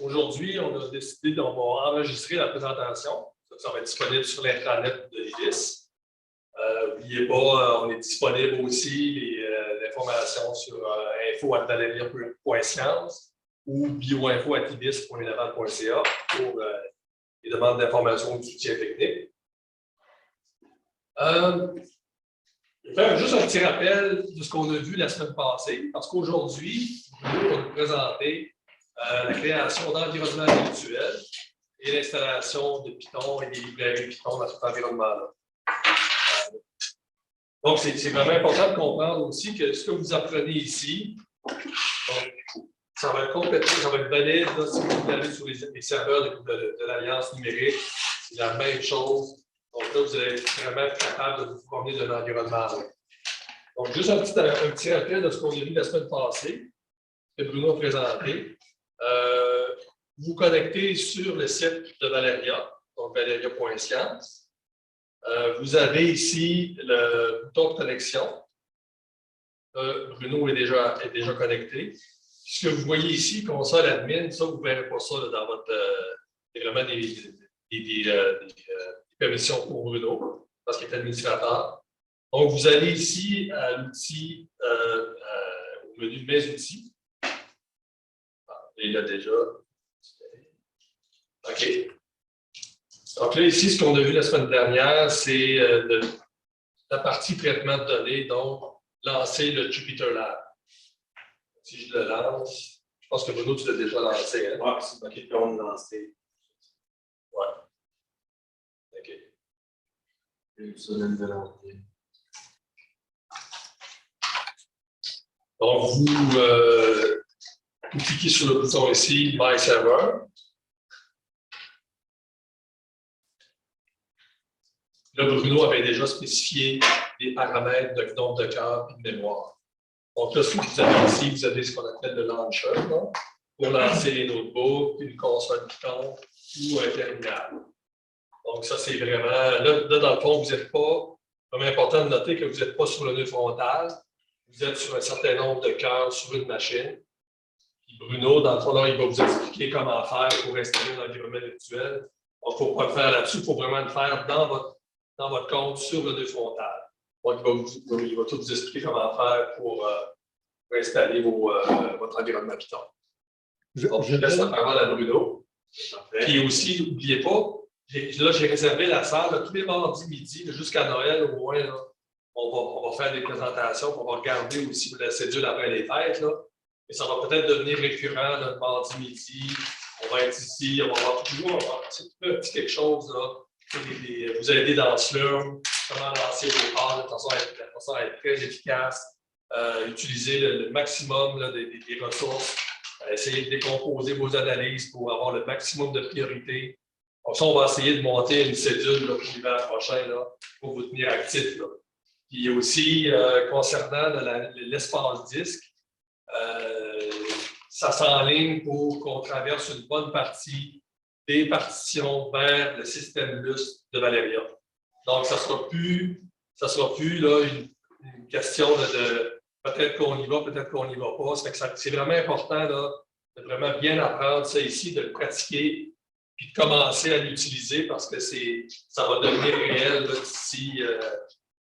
aujourd'hui, on a décidé qu'on va enregistrer la présentation. Ça va être disponible sur l'intranet de l'IDIS. N'oubliez pas, on est disponible aussi l'information sur info@valeria.science ou bioinfo@idis.laval.ca pour les demandes d'information ou de soutien technique. Je vais faire juste un petit rappel de ce qu'on a vu la semaine passée, parce qu'aujourd'hui, nous allons vous présenter la création d'environnements virtuels et l'installation de Python et des librairies Python dans cet environnement-là. Donc, c'est vraiment important de comprendre aussi que ce que vous apprenez ici, donc, ça va être complètement, ça va être valide là, si vous allez sur les serveurs de l'Alliance numérique, c'est la même chose. Donc là, vous allez être vraiment capable de vous promener d'un environnement. Donc, juste un petit rappel de ce qu'on a vu la semaine passée, que Bruno a présenté. Vous connectez sur le site de Valeria, donc valeria.science. Vous avez ici le bouton de connexion. Bruno est déjà connecté. Ce que vous voyez ici, console admin, ça, vous ne verrez pas ça là, dans votre vraiment des permissions pour Bruno, parce qu'il est administrateur. Donc, vous allez ici à l'outil, au menu Mes outils. Il l'a déjà. OK. Donc là, ici, ce qu'on a vu la semaine dernière, c'est la partie traitement de données, donc lancer le Jupyter Lab. Si je le lance, je pense que Bruno, tu l'as déjà lancé. Hein? Oui, c'est OK, puis on l'a lancé. Oui. OK. Donc, vous cliquez sur le bouton ici, My Server. Là, Bruno avait déjà spécifié les paramètres de nombre de cœurs et de mémoire. Donc là, ce que vous avez ici, vous avez ce qu'on appelle le launcher, là, pour lancer les notebooks, une console Python ou un terminal. Donc ça, c'est vraiment, là, dans le fond, vous n'êtes pas, vraiment important de noter que vous n'êtes pas sur le nœud frontal, vous êtes sur un certain nombre de cœurs sur une machine. Puis Bruno, dans le fond, là, il va vous expliquer comment faire pour installer l'environnement virtuel. Donc, il ne faut pas le faire là-dessus, il faut vraiment le faire dans votre compte sur le nœud frontal. Donc, il va tout vous expliquer comment faire pour installer votre environnement Python. Donc, je laisse la parole à Bruno. Puis aussi, n'oubliez pas, là, j'ai réservé la salle là, tous les mardis midi, jusqu'à Noël au moins. Là, on va faire des présentations, on va regarder aussi la cédule après les fêtes. Là. Et ça va peut-être devenir récurrent le mardi midi. On va être ici, on va avoir toujours un petit quelque chose. Là, vous aider dans Slurm, comment lancer vos calls de façon à être très efficace, utiliser le maximum là, des ressources, essayer de décomposer vos analyses pour avoir le maximum de priorité. Donc ça, on va essayer de monter une cédule là, pour l'hiver prochain là, pour vous tenir actif. Là. Puis aussi, concernant l'espace disque, ça s'enligne pour qu'on traverse une bonne partie des partitions vers le système LUS de Valeria. Donc, ça ne sera plus là, une question de peut-être qu'on y va, peut-être qu'on n'y va pas. C'est vraiment important là, de vraiment bien apprendre ça ici, de le pratiquer, puis de commencer à l'utiliser parce que ça va devenir réel d'ici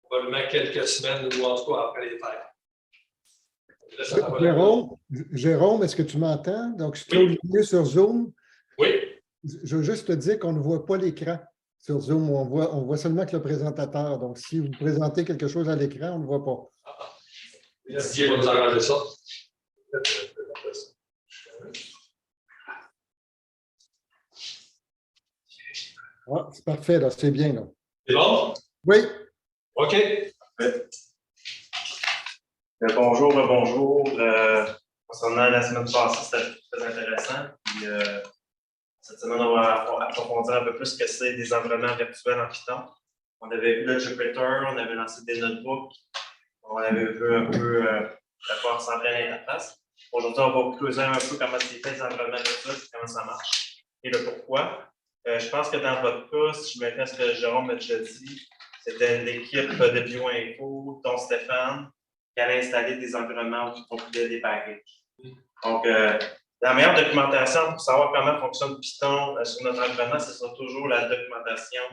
probablement quelques semaines ou en tout cas après les fêtes. Jérôme, est-ce que tu m'entends? Donc, je suis oui. au milieu sur Zoom. Oui. Je veux juste te dire qu'on ne voit pas l'écran sur Zoom. On voit seulement que le présentateur. Donc, si vous présentez quelque chose à l'écran, on ne le voit pas. Merci, on va nous arranger ça. Ah, c'est parfait, là. C'est bien, là. C'est bon? Oui. OK. Bonjour, bonjour. Concernant la semaine passée, c'était très intéressant. Puis, cette semaine, on va approfondir un peu plus ce que c'est des environnements virtuels en Python. On avait vu le Jupyter, on avait lancé des notebooks, on avait vu un peu à quoi ressemblerait l'interface. Aujourd'hui, on va creuser un peu comment c'est fait les environnements virtuels, comment ça marche et le pourquoi. Je pense que dans votre cas, si je me fie à ce que Jérôme a déjà dit, c'était l'équipe de BioInfo, dont Stéphane, qui allait installer des environnements qui compilaient des packages. Donc, La meilleure documentation pour savoir comment fonctionne Python sur notre environnement, ce sera toujours la documentation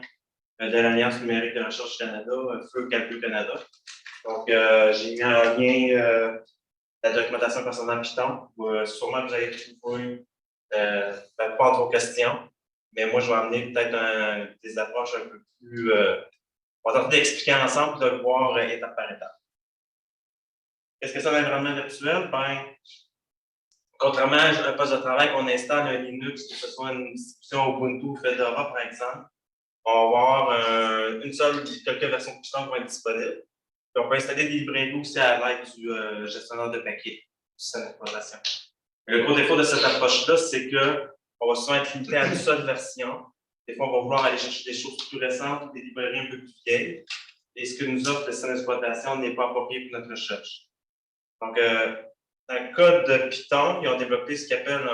de l'Alliance numérique de recherche du Canada, Feu Calcul Canada. Donc, j'ai mis en lien la documentation concernant Python. Sûrement que vous allez trouver la plupart de vos questions, mais moi, je vais amener peut-être des approches un peu plus. On va tenter d'expliquer ensemble et de le voir étape par étape. Qu'est-ce que c'est un environnement virtuel? Ben, contrairement à un poste de travail qu'on installe un Linux, que ce soit une distribution Ubuntu ou Fedora, par exemple, on va avoir quelques versions de Python qui vont être disponibles. Puis on peut installer des librairies aussi à l'aide du gestionnaire de paquets, du système d'exploitation. Le gros défaut de cette approche-là, c'est qu'on va souvent être limité à une seule version. Des fois, on va vouloir aller chercher des choses plus récentes ou des librairies un peu plus vieilles. Et ce que nous offre le système d'exploitation n'est pas approprié pour notre recherche. Donc, dans le code de Python, ils ont développé ce qu'ils appellent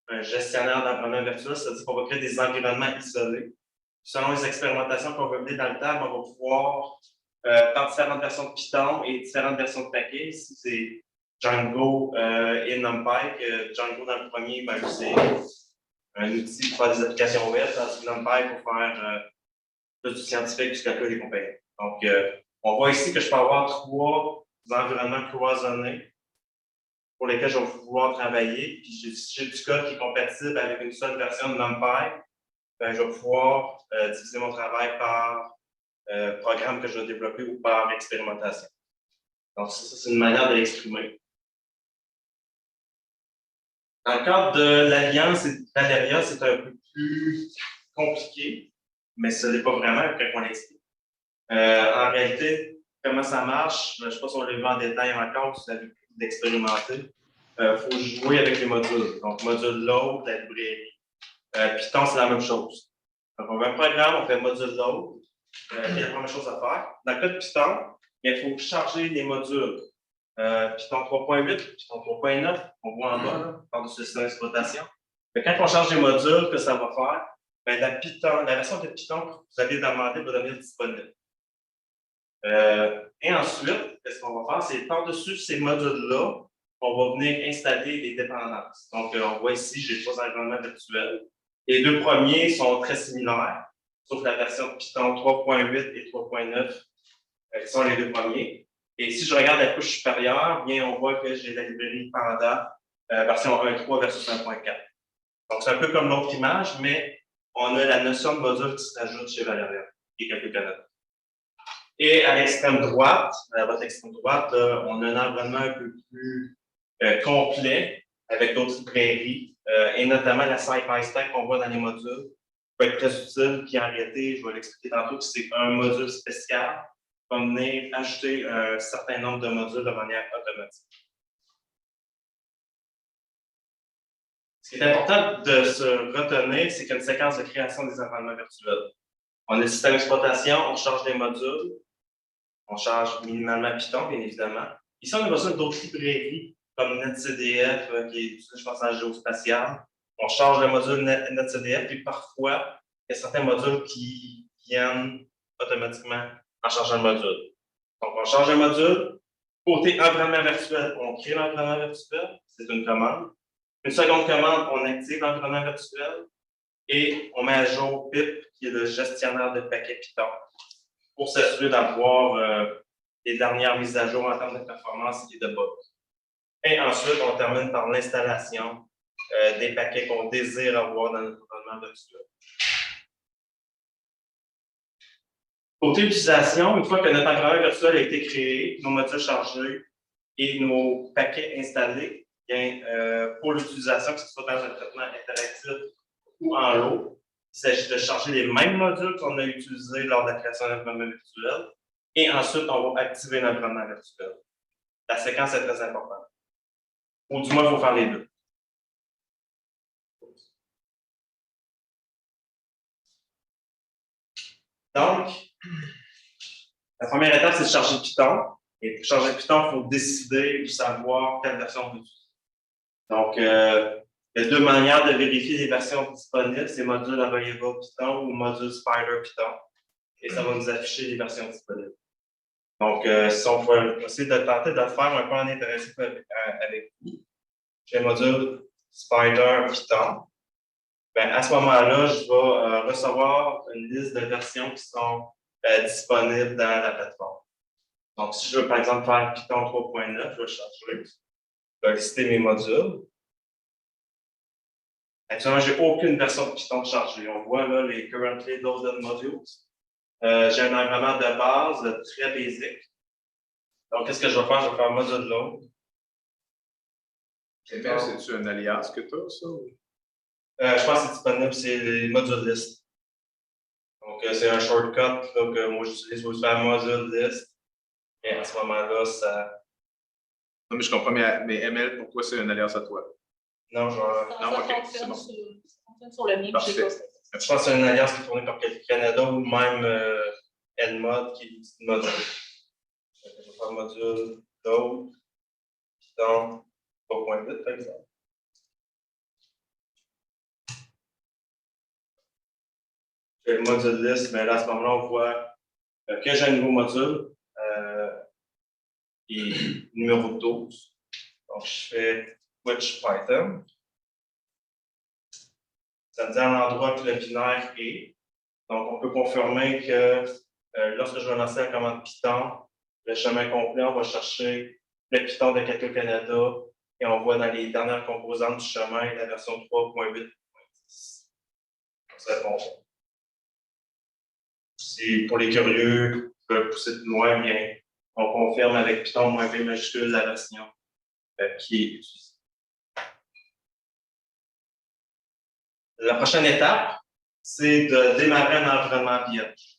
un gestionnaire d'environnement virtuel, c'est-à-dire qu'on va créer des environnements isolés. Selon les expérimentations qu'on va mener dans le table, on va pouvoir faire différentes versions de Python et différentes versions de paquets. Ici, c'est Django et NumPy. Django, dans le premier, ben, c'est un outil pour faire des applications web, tandis que NumPy pour faire plus du scientifique, du calcul et compagnie. Donc, on voit ici que je peux avoir 3 environnements cloisonnés pour lesquels je vais pouvoir travailler. Puis, j'ai du code qui est compatible avec une seule version de NumPy. Ben, je vais pouvoir diviser mon travail par programme que je vais développer ou par expérimentation. Donc, ça c'est une manière de l'exprimer. Dans le cadre de l'Alliance et de Valeria, c'est un peu plus compliqué, mais ce n'est pas vraiment quand on l'explique. En réalité, comment ça marche, je ne sais pas si on le voit en détail encore, si vous avez d'expérimenter. Il faut jouer avec les modules. Donc, module load, la librairie. Python, c'est la même chose. Donc, on a un programme, on fait module load. C'est la première chose à faire. Dans le cas de Python, il faut charger les modules. Python 3.8, Python 3.9, on voit en bas, par-dessus le système d'exploitation. Quand on charge les modules, que ça va faire, ben, la version de Python que vous avez demandé va devenir disponible. Et ensuite, ce qu'on va faire, c'est par-dessus ces modules-là, on va venir installer les dépendances. Donc, on voit ici, j'ai 3 environnements virtuels. Les 2 premiers sont très similaires, sauf la version de Python 3.8 et 3.9 qui sont les 2 premiers. Et si je regarde la couche supérieure, bien, on voit que j'ai la librairie Panda version 1.3 versus 1.4. Donc, c'est un peu comme l'autre image, mais on a la notion de module qui s'ajoute chez Valeria et Calcul Canada. Et à l'extrême droite, à votre extrême droite, on a un environnement un peu plus complet avec d'autres librairies et notamment la SciPyStack qu'on voit dans les modules peut être très utile. Puis en réalité, je vais l'expliquer tantôt que c'est un module spécial qui va venir ajouter un certain nombre de modules de manière automatique. Ce qui est important de se retenir, c'est qu'il y a une séquence de création des environnements virtuels. On a le système d'exploitation, on charge des modules, on charge minimalement Python, bien évidemment. Ici, on a besoin d'autres librairies comme NetCDF, qui est utilisé, je pense, en géospatial. On charge le module NetCDF, puis parfois, il y a certains modules qui viennent automatiquement en chargeant le module. Donc, on charge un module. Côté environnement virtuel, on crée l'environnement virtuel, c'est une commande. Une seconde commande, on active l'environnement virtuel et on met à jour PIP, qui est le gestionnaire de paquets Python, pour s'assurer d'avoir les dernières mises à jour en termes de performance et de bugs. Et ensuite, on termine par l'installation des paquets qu'on désire avoir dans notre environnement virtuel. Côté utilisation, une fois que notre environnement virtuel a été créé, nos modules chargés et nos paquets installés, bien, pour l'utilisation, que ce soit dans un traitement interactif ou en lot, il s'agit de charger les mêmes modules qu'on a utilisés lors de la création d'un environnement virtuel. Et ensuite, on va activer l'environnement virtuel. La séquence est très importante. Ou du moins, il faut faire les deux. Donc, la première étape, c'est de charger Python. Et pour charger Python, il faut décider ou savoir quelle version on utilise. Donc, il y a 2 manières de vérifier les versions disponibles. C'est module Available Python ou module Spider Python. Et ça va nous afficher les versions disponibles. Donc, si on peut essayer de tenter de le faire un peu en interaction avec vous, j'ai le module Spider, Python, ben, à ce moment-là, je vais recevoir une liste de versions qui sont disponibles dans la plateforme. Donc, si je veux, par exemple, faire Python 3.9, je vais charger. Je vais lister mes modules. Actuellement, je n'ai aucune version de Python chargée. On voit là les currently loaded modules. J'ai un environnement de base très basic. Donc, qu'est-ce que je vais faire? Je vais faire module load. C'est-tu un alias que tu as, ça? Je pense que c'est disponible, c'est les modules list. Donc, c'est un shortcut là, que moi j'utilise pour faire module list. Et à ce moment-là, ça. Non, mais je comprends, mais ML, pourquoi c'est un alias à toi? Non, je vais. Non, Ça ok, c'est fonctionne bon. sur le mien. Parfait. Je Je pense que c'est une alliance qui est fournie par Canada ou même Nmod qui est une module. Je vais faire module load, Python 3.8 par exemple. J'ai le module list, mais là, à ce moment-là, on voit que j'ai un nouveau module et numéro 12. Donc, je fais switch Python. Ça me dit à l'endroit que le binaire est. Donc, on peut confirmer que lorsque je vais lancer la commande Python, le chemin complet, on va chercher le Python de Calcul Canada et on voit dans les dernières composantes du chemin la version 3.8.10. Ça répond. Si pour les curieux qui veulent pousser plus loin, bien, on confirme avec Python -v majuscule la version qui est utilisée. La prochaine étape, c'est de démarrer un environnement vierge.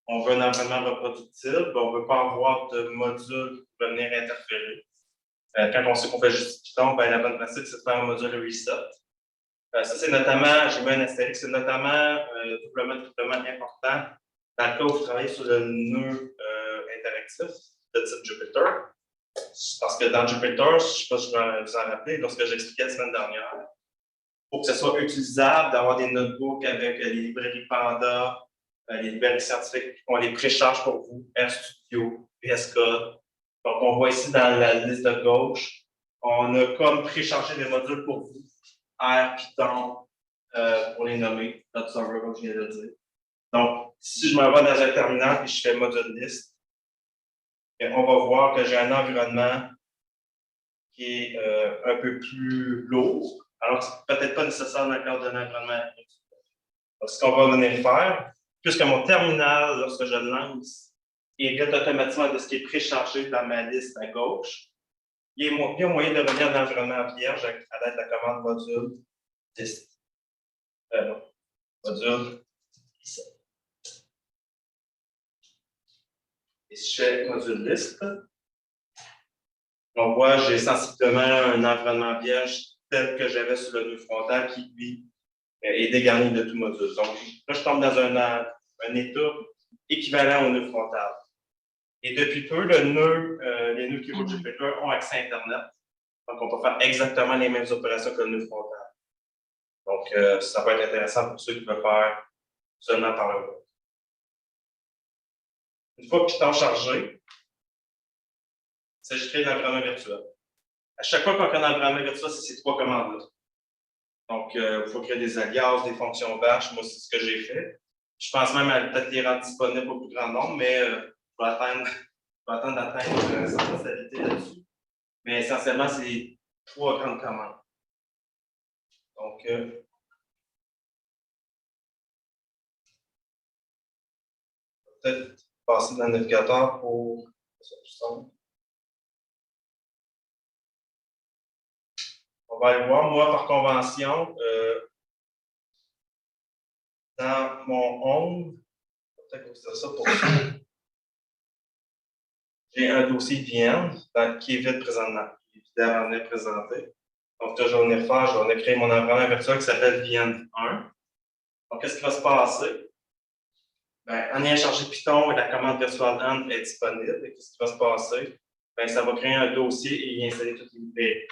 On veut un environnement reproductible, on ne veut pas avoir de module qui va venir interférer. Quand on sait qu'on fait juste Python, ben, la bonne pratique, c'est de faire un module reset. Ça, c'est notamment, j'ai mis un astérisque, c'est notamment doublement important dans le cas où vous travaillez sur le nœud interactif de type Jupyter. Parce que dans Jupyter, je ne sais pas si vous en rappelez, lorsque j'expliquais la semaine dernière, pour que ce soit utilisable, d'avoir des notebooks avec les librairies Panda, les librairies scientifiques, on les précharge pour vous, RStudio, VS Code. Donc, on voit ici dans la liste de gauche, on a comme préchargé des modules pour vous, R, Python, pour les nommer, .server, comme je viens de le dire. Donc, si je m'en vais dans un terminal et je fais module list, on va voir que j'ai un environnement qui est un peu plus lourd, alors que ce n'est peut-être pas nécessaire dans le cadre d'un environnement. Donc, ce qu'on va venir faire, puisque mon terminal, lorsque je le lance, hérite automatiquement de ce qui est préchargé dans ma liste à gauche, il y a moyen de revenir dans l'environnement vierge à l'aide de la commande module list. Module list. Et si je fais module list, on voit j'ai sensiblement un environnement vierge tel que j'avais sur le nœud frontal qui, lui, est dégarni de tout module. Donc, là, je tombe dans un état équivalent au nœud frontal. Et depuis peu, les nœuds qui roulent Jupyter ont accès à Internet. Donc, on peut faire exactement les mêmes opérations que le nœud frontal. Donc, ça peut être intéressant pour ceux qui veulent faire seulement par le web. Une fois Python chargé, il s'agit de créer l'environnement virtuel. À chaque fois qu'on crée un environnement virtuel, c'est ces trois commandes-là. Donc, il faut créer des alias, des fonctions bash. Moi, c'est ce que j'ai fait. Je pense même à peut-être les rendre disponibles au plus grand nombre, mais je vais attendre d'atteindre cette stabilité là-dessus. Mais essentiellement, c'est trois grandes commandes. Donc, peut-être passer dans le navigateur pour que ça soit plus simple. On va aller voir, moi, par convention, dans mon home, peut-être que c'est ça pour ça. J'ai un dossier VM qui est vide présentement, qui est évidemment présenté. Donc, là, je vais venir faire, je vais venir créer mon environnement virtuel qui s'appelle VM1. Donc, qu'est-ce qui va se passer? Ben, en ayant chargé Python et la commande virtual-env est disponible, et qu'est-ce qui va se passer? Ben, ça va créer un dossier et y installer toutes les librairies.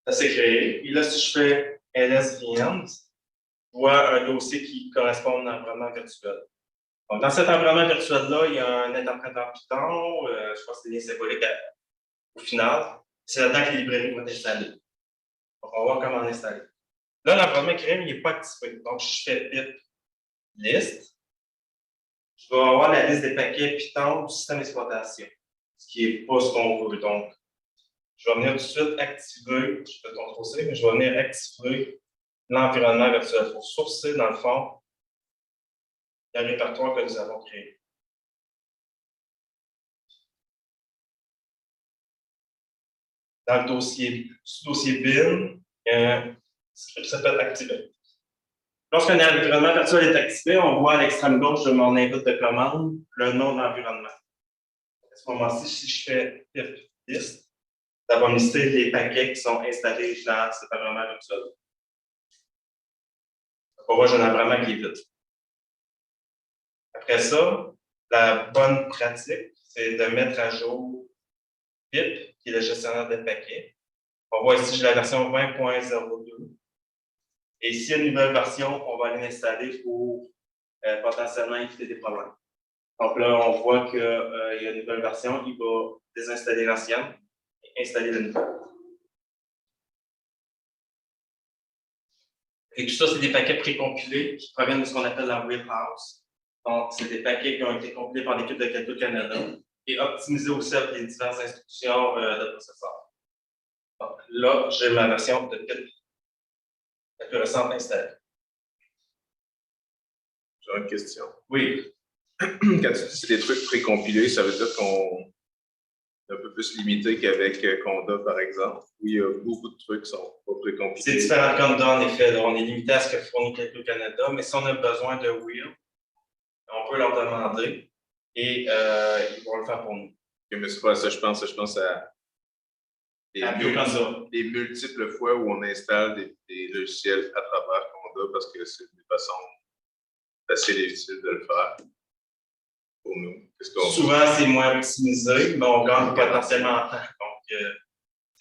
Ça s'est créé. Et là, si je fais ls-vm, je vois un dossier qui correspond à un environnement virtuel. Donc, dans cet environnement virtuel-là, il y a un interpréteur Python, je pense que c'est bien symbolique au final. C'est là-dedans que les librairies vont être installées. Donc, on va voir comment l'installer. Là, l'environnement créé, il n'est pas activé. Donc, je fais pip list. Je vais avoir la liste des paquets Python du système d'exploitation, ce qui n'est pas ce qu'on veut. Donc, je vais venir tout de suite activer, je fais CTRL-C, mais je vais venir activer l'environnement virtuel pour sourcer, dans le fond, le répertoire que nous avons créé. Dans le dossier bin, script s'appelle activer. Lorsqu'un environnement virtuel est activé, on voit à l'extrême gauche de mon input de commande le nom de l'environnement. À ce moment-ci, si je fais pip list, ça va me lister les paquets qui sont installés dans cet environnement virtuel. On voit que j'ai un environnement qui est vide. Après ça, la bonne pratique, c'est de mettre à jour pip, qui est le gestionnaire de paquets. On voit ici, j'ai la version 20.02. Et s'il y a une nouvelle version, on va aller l'installer pour potentiellement éviter des problèmes. Donc là, on voit qu'il y a une nouvelle version, il va désinstaller l'ancienne et installer la nouvelle. Et tout ça, c'est des paquets précompilés qui proviennent de ce qu'on appelle la wheelhouse. Donc, c'est des paquets qui ont été compilés par l'équipe de Calcul Canada et optimisés aussi avec les diverses instructions de processeur. Donc là, j'ai ma version de pip la plus récente installée. J'ai une question. Oui. Quand tu dis que c'est des trucs précompilés, ça veut dire qu'on est un peu plus limité qu'avec Conda, par exemple, où il y a beaucoup de trucs qui sont pas précompilés. C'est différent de Conda, en effet. Là, on est limité à ce que fournit Calcul Canada, mais si on a besoin de Wheel, on peut leur demander et ils vont le faire pour nous. Okay, mais c'est pas ça, je pense à les multiples fois où on installe des logiciels à travers Conda parce que c'est une façon facile et utile de le faire pour nous. Souvent, c'est moins optimisé, mais on gagne potentiellement en temps. Donc,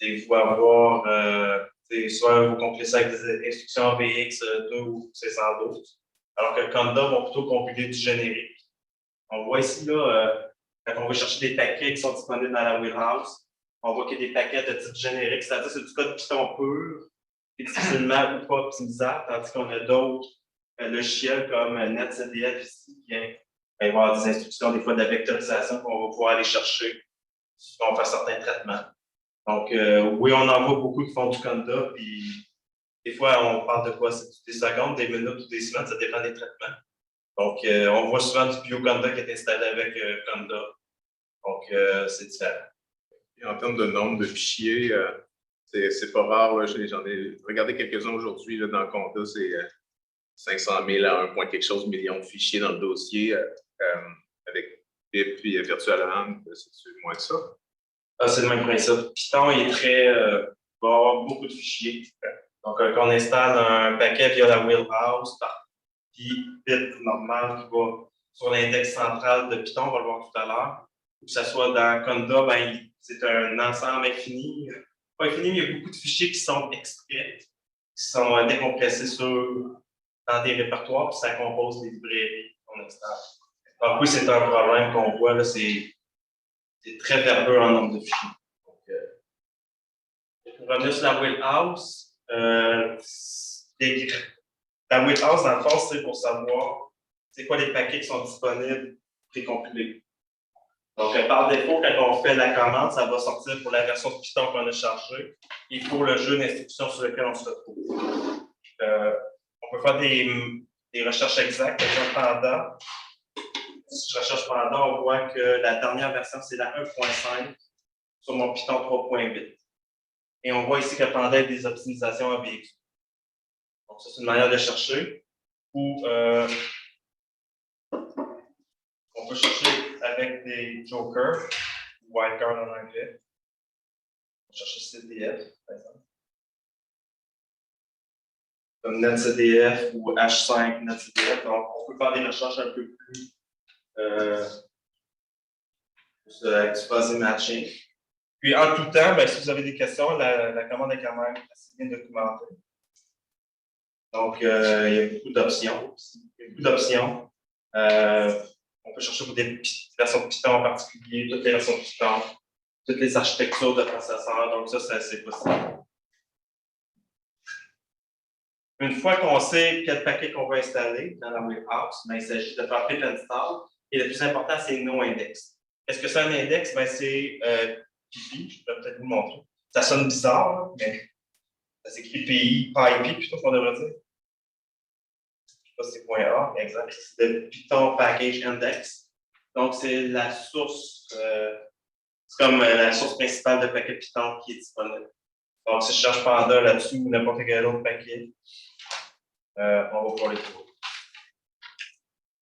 vous pouvez avoir, soit vous compilez ça avec des instructions VX2 ou C112, alors que Conda va plutôt compiler du générique. On voit ici, là, quand on va chercher des paquets qui sont disponibles dans la wheelhouse, on voit qu'il y a des paquets de type générique, c'est-à-dire c'est du code Python pur, et difficilement ou pas optimisable, tandis qu'on a d'autres logiciels comme NetCDF ici, qui va y avoir des instructions, des fois de vectorisation qu'on va pouvoir aller chercher si on fait certains traitements. Donc, oui, on en voit beaucoup qui font du Conda, puis des fois, on parle de quoi? C'est des secondes, des minutes ou des semaines, ça dépend des traitements. Donc, on voit souvent du BioConda qui est installé avec Conda. Donc, c'est différent. Et en termes de nombre de fichiers, c'est pas rare. J'en ai regardé quelques-uns aujourd'hui. Dans Conda, c'est 500 000 à 1 point quelque chose millions de fichiers dans le dossier avec pip et VirtualHand. C'est moins que ça. Ah, c'est le même principe. Python il est très. Va avoir beaucoup de fichiers. Donc, quand on installe un paquet via la wheelhouse, puis pip normal qui va sur l'index central de Python, on va le voir tout à l'heure. Que ce soit dans Conda, c'est un ensemble infini. Pas infini, mais il y a beaucoup de fichiers qui sont extraits, qui sont décompressés dans des répertoires, puis ça compose des librairies qu'on installe. Donc oui, c'est un problème qu'on voit, là, c'est très verbeux en nombre de fichiers. Donc, pour revenir sur la wheelhouse, la wheelhouse, dans le fond, c'est pour savoir c'est quoi les paquets qui sont disponibles précompilés. Donc, par défaut, quand on fait la commande, ça va sortir pour la version de Python qu'on a chargée et pour le jeu d'instructions sur lequel on se retrouve. On peut faire des recherches exactes. Par exemple, Panda. Si je recherche Panda, on voit que la dernière version, c'est la 1.5 sur mon Python 3.8. Et on voit ici que Panda a des optimisations à VX. Donc, ça, c'est une manière de chercher. Ou on peut chercher avec des jokers, wildcard en anglais. On va chercher CDF, par exemple. Comme NetCDF ou H5 NetCDF. Donc, on peut faire des recherches un peu plus avec du fuzzy matching. Puis, en tout temps, ben, si vous avez des questions, la commande est quand même assez bien documentée. Donc, il y a beaucoup d'options. On peut chercher pour des versions de Python en particulier, toutes les versions de Python, toutes les architectures de processeurs. Donc, ça, c'est assez possible. Une fois qu'on sait quel paquet qu'on va installer dans la warehouse, ben, il s'agit de faire pip install. Et le plus important, c'est no index. Qu'est-ce que c'est un index? Ben, c'est PI, je peux peut-être vous montrer. Ça sonne bizarre, là, mais ça s'écrit PI, PyP, plutôt qu'on devrait dire. Je ne sais pas si c'est .A, mais exact. C'est le Python Package Index. Donc, c'est la source, c'est comme la source principale de paquet Python qui est disponible. Donc, si je cherche Panda là-dessus ou n'importe quel autre paquet, on va pouvoir les trouver.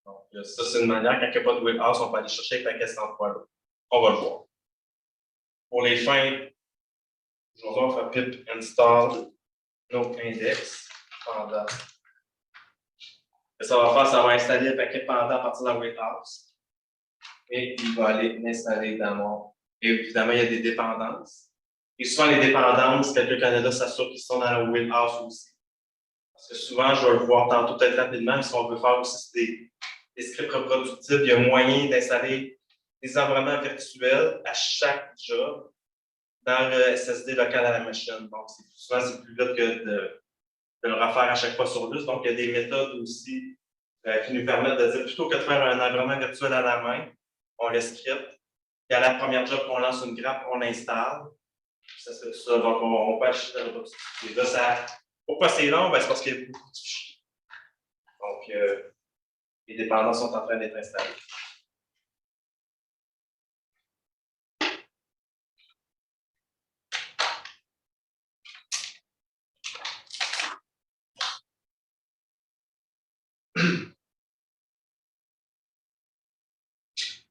Donc, ça, c'est une manière, quand il n'y a pas de warehouse, on peut aller chercher les paquets cet endroit-là. On va le voir. Pour les fins, aujourd'hui, on va faire pip install no index Panda. Ça va faire, ça va installer le paquet Panda à partir de la warehouse. Et il va aller l'installer dans mon. Et évidemment, il y a des dépendances. Et souvent, les dépendances, quelqu'un Canada s'assure qu'ils sont dans la warehouse aussi. Parce que souvent, je vais le voir tantôt peut-être rapidement, mais ce qu'on veut faire aussi, c'est des scripts reproductibles. Il y a moyen d'installer des environnements virtuels à chaque job dans le SSD local à la machine. Donc, souvent, c'est plus vite que de le refaire à chaque fois sur l'us. Donc, il y a des méthodes aussi qui nous permettent de dire, plutôt que de faire un environnement virtuel à la main, on le script. Et à la première job qu'on lance une grappe, on l'installe. Ça, c'est ça. Donc, on peut acheter la reproductibilité. Là, ça. Pourquoi c'est long? Ben, c'est parce qu'il y a beaucoup de fichiers. Donc, les dépendances sont en train d'être installées.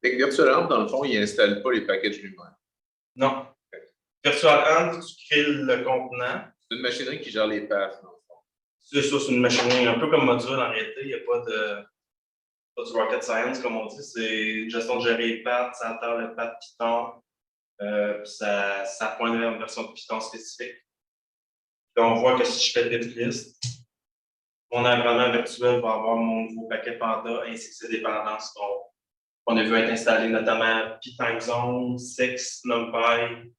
Fait que VirtualAmp, dans le fond, il n'installe pas les packages lui-même. Non. VirtualAmp, tu crées le contenant. C'est une machinerie qui gère les paths, dans le fond. C'est ça, c'est une machinerie un peu comme module en réalité. Il n'y a pas de rocket science, comme on dit. C'est gestion de gérer les paths, ça entend le path Python. Ça pointe vers une version de Python spécifique. Puis on voit que si je fais pip list, mon environnement virtuel va avoir mon nouveau paquet Panda ainsi que ses dépendances qu'on a vu être installées, notamment PyTimeZone, 6, NumPy,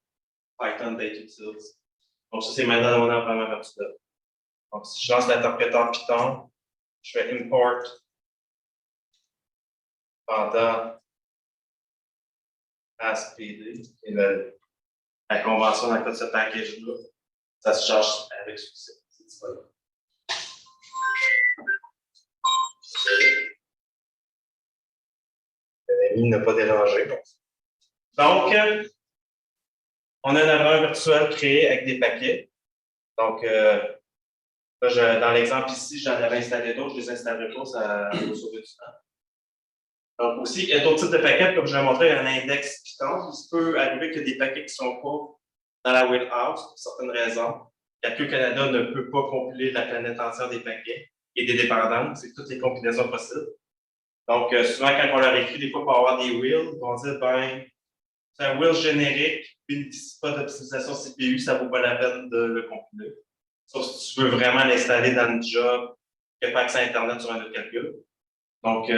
Python Data Utils. Donc, ça, c'est maintenant dans mon environnement virtuel. Donc, si je lance l'interpréteur Python, je fais import Panda as PD, et la convention dans le cas de ce package-là, ça se charge avec succès. C'est disponible. L'ennemi n'a pas dérangé. Donc, on a un environnement virtuel créé avec des paquets. Donc, là, dans l'exemple ici, j'en avais installé d'autres, je les installerai pas, ça va sauver du temps. Donc, aussi, il y a d'autres types de paquets, comme je l'ai montré, il y a un index Python. Il peut arriver qu'il y a des paquets qui ne sont pas dans la warehouse pour certaines raisons. Calcul Canada ne peut pas compiler la planète entière des paquets et des dépendances, c'est toutes les compilations possibles. Donc, souvent, quand on leur écrit, des fois, pour avoir des wheels, ils vont dire, ben, c'est un wheel générique, qui ne bénéficie pas d'optimisation CPU, ça ne vaut pas la peine de le compiler. Sauf si tu veux vraiment l'installer dans le job, qui n'a pas accès à Internet sur un autre calcul. Donc,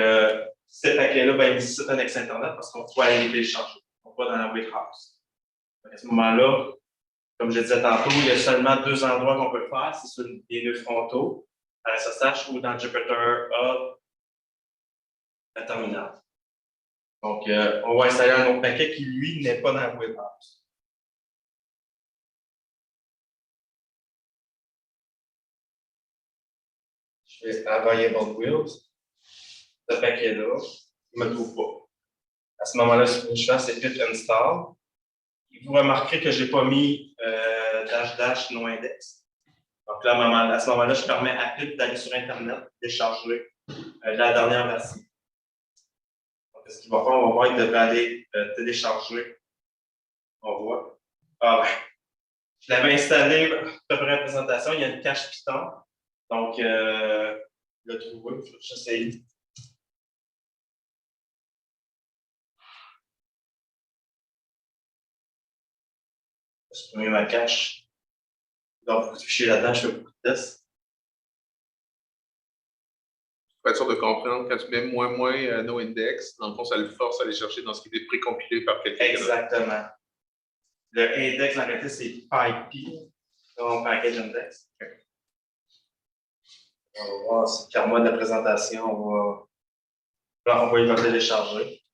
ces paquets-là, ben, ils nécessitent un accès Internet parce qu'on doit aller les télécharger. On va dans la warehouse. À ce moment-là, comme je disais tantôt, il y a seulement deux endroits qu'on peut le faire. C'est sur les nœuds frontaux, à SSH ou dans Jupyter Hub, la terminale. Donc, on va installer un autre paquet qui, lui, n'est pas dans la warehouse. Je fais Available Wheels. Ce paquet-là, il ne me trouve pas. À ce moment-là, ce que je fais, c'est pip install. Vous remarquerez que je n'ai pas mis -- no index. Donc là, à ce moment-là, je permets à pip d'aller sur Internet, télécharger la dernière version. Donc, ce qu'il va faire, on va voir, il devrait aller télécharger. On voit. Ah ouais. Je l'avais installé à peu près la présentation. Il y a une cache Python. Donc, le trouver, j'essaye. supprimer ma cache. Donc, beaucoup de fichiers là-dedans, je fais beaucoup de tests. Pour être sûr de comprendre, quand tu mets no index, dans le fond, ça le force à aller chercher dans ce qui est précompilé par quelqu'un. Exactement. Le index, en réalité, c'est PyP, donc package index. On va voir si Karma de la présentation, là, on va y télécharger.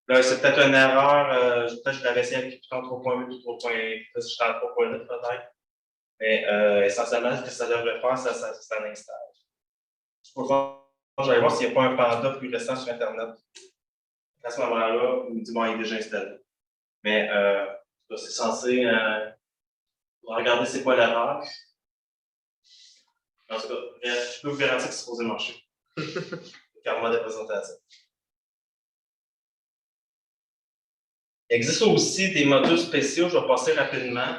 Là, c'est peut-être une erreur. Peut-être que je l'avais essayé avec Python 3.8 ou 3.8, je suis à 3.8 peut-être. Mais essentiellement, ce que ça devrait faire, ça l'installe. Je vais aller voir s'il n'y a pas un panda plus récent sur Internet. À ce moment-là, il me dit bon, il est déjà installé. Mais c'est censé regarder c'est quoi l'erreur. En tout cas, je peux vous garantir que c'est supposé marcher. Karma de présentation. Il existe aussi des modules spéciaux, je vais passer rapidement.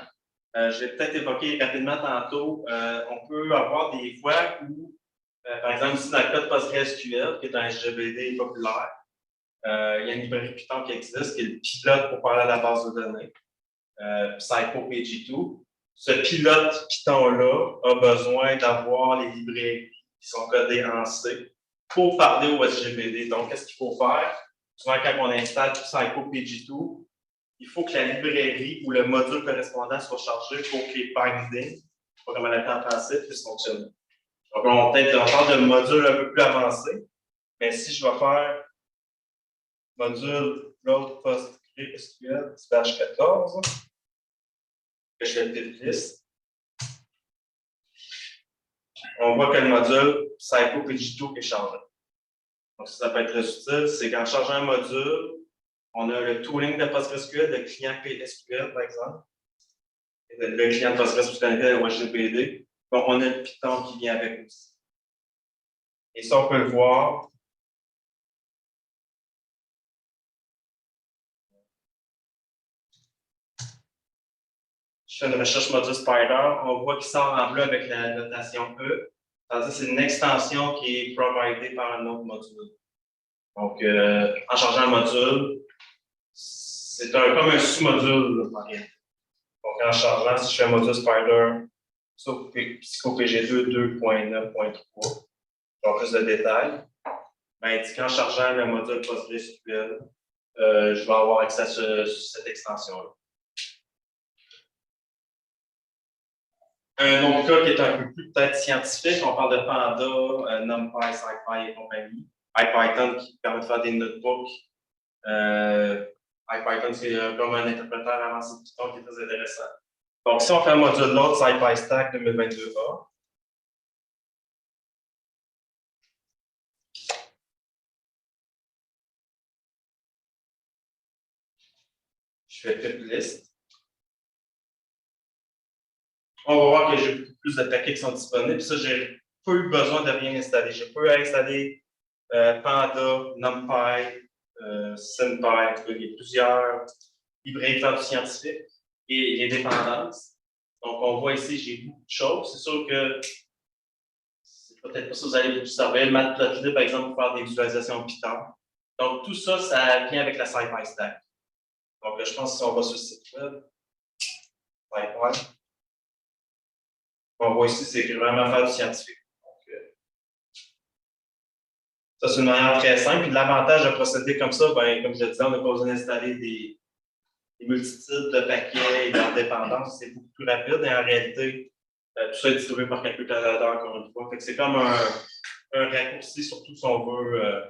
Je vais peut-être évoquer rapidement tantôt. On peut avoir des fois où, par exemple, ici dans le code PostgreSQL, qui est un SGBD populaire, il y a une librairie Python qui existe, qui est le pilote pour parler à la base de données, PsychoPG2. Ce pilote Python-là a besoin d'avoir les librairies qui sont codées en C pour parler au SGBD. Donc, qu'est-ce qu'il faut faire? Souvent, quand on installe PsychoPG2, il faut que la librairie ou le module correspondant soit chargé pour que les bindings, pas comment l'appeler en français, puissent fonctionner. Donc, on parle de module un peu plus avancé, mais si je vais faire module load PostgreSQL /14, que je fais le tip list, on voit que le module PsychoPG2 est chargé. Donc, ça peut être très utile, c'est qu'en chargeant un module, on a le tooling de PostgreSQL, le client PSQL, par exemple. Le client de PostgreSQL ou HTTPD. Donc, on a le Python qui vient avec aussi. Et ça, on peut le voir. Je fais une recherche module Spider. On voit qu'il sort en bleu avec la notation E. Tandis que c'est une extension qui est providée par un autre module. Donc, en changeant un module, c'est comme un sous-module, en réalité. Donc, en changeant, si je fais un module Spider, PsychoPG2 2.9.3, pour plus de détails, ben, qu'en chargeant le module PostgreSQL, je vais avoir accès à cette extension-là. Un autre cas qui est un peu plus peut-être scientifique, on parle de Panda, NumPy, SciPy et compagnie. IPython qui permet de faire des notebooks. IPython, c'est comme un interpréteur avancé de Python qui est très intéressant. Donc, si on fait un module load SciPyStack 2022A, je fais tip list. On va voir que j'ai beaucoup plus de paquets qui sont disponibles. Ça, j'ai pas eu besoin de rien installer. J'ai pas eu à installer Panda, NumPy, SymPy. Il y a plusieurs librairies scientifiques et les dépendances. Donc, on voit ici, j'ai beaucoup de choses. C'est sûr que c'est peut-être pas ça que vous allez vous servir. Le Matplotlib, par exemple, pour faire des visualisations Python. Donc, tout ça, ça vient avec la SciPyStack. Donc, je pense que si on va sur le site web, SciPy, on voit ici, c'est vraiment faire du scientifique. Donc, ça, c'est une manière très simple. Puis l'avantage de procéder comme ça, ben, comme je le disais, on n'a pas besoin d'installer des multitudes de paquets et leur dépendance. C'est beaucoup plus rapide. Et en réalité, tout ça est distribué par calculateur, encore une fois. C'est comme un raccourci, surtout si on veut.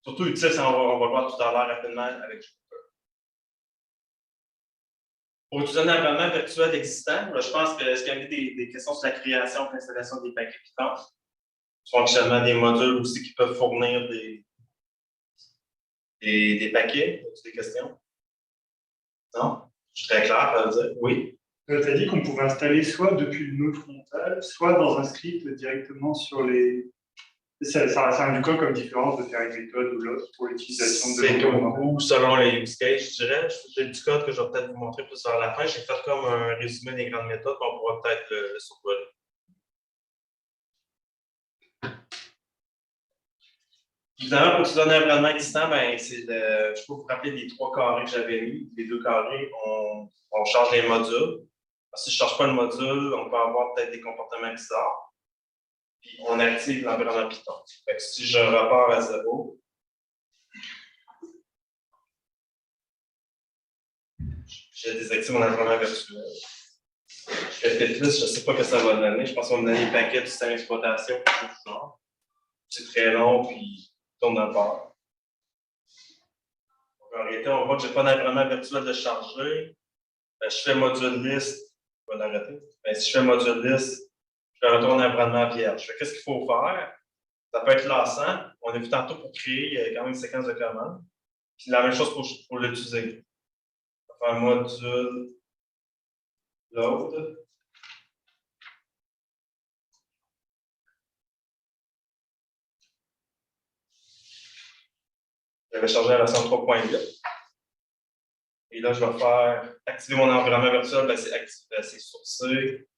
Surtout utile, si on va voir tout à l'heure rapidement avec Jupyter. Pour utiliser un environnement virtuel existant, je pense que est-ce qu'il y avait des questions sur la création et l'installation des paquets Python? Fonctionnement des modules aussi qui peuvent fournir des paquets. As-tu des questions? Non? Je suis très clair, à dire. Oui? Tu as dit qu'on pouvait installer soit depuis le node frontal, soit dans un script directement sur les. Ça induit quoi comme différence de faire une méthode ou l'autre pour l'utilisation de C'est beaucoup selon les use cases, je dirais. J'ai du code que je vais peut-être vous montrer plus vers la fin. J'ai fait comme un résumé des grandes méthodes, on pourra peut-être le survoler. Évidemment, pour utiliser un environnement existant, ben, je peux vous rappeler les 3 carrés que j'avais mis. Les 2 carrés, on change les modules. Si je ne change pas le module, on peut avoir peut-être des comportements bizarres. Puis on active l'environnement Python. Fait que si je repars à 0, je désactive mon environnement virtuel. Je fais Tetris, je ne sais pas ce que ça va donner. Je pense qu'on va me donner des paquets du système d'exploitation, quelque chose du genre. C'est très long, puis il tourne dans le bord. En réalité, on voit que je n'ai pas d'environnement virtuel de charger. Je fais module list, je vais l'arrêter. Si je fais module list, je retourne à l'environnement vierge. Qu'est-ce qu'il faut faire? Ça peut être lassant. On a vu tantôt pour créer quand même une séquence de commandes. Puis la même chose pour l'utiliser. On va faire module load. J'avais chargé la version 3.8. Et là, je vais faire activer mon environnement virtuel, ben, c'est sourcé.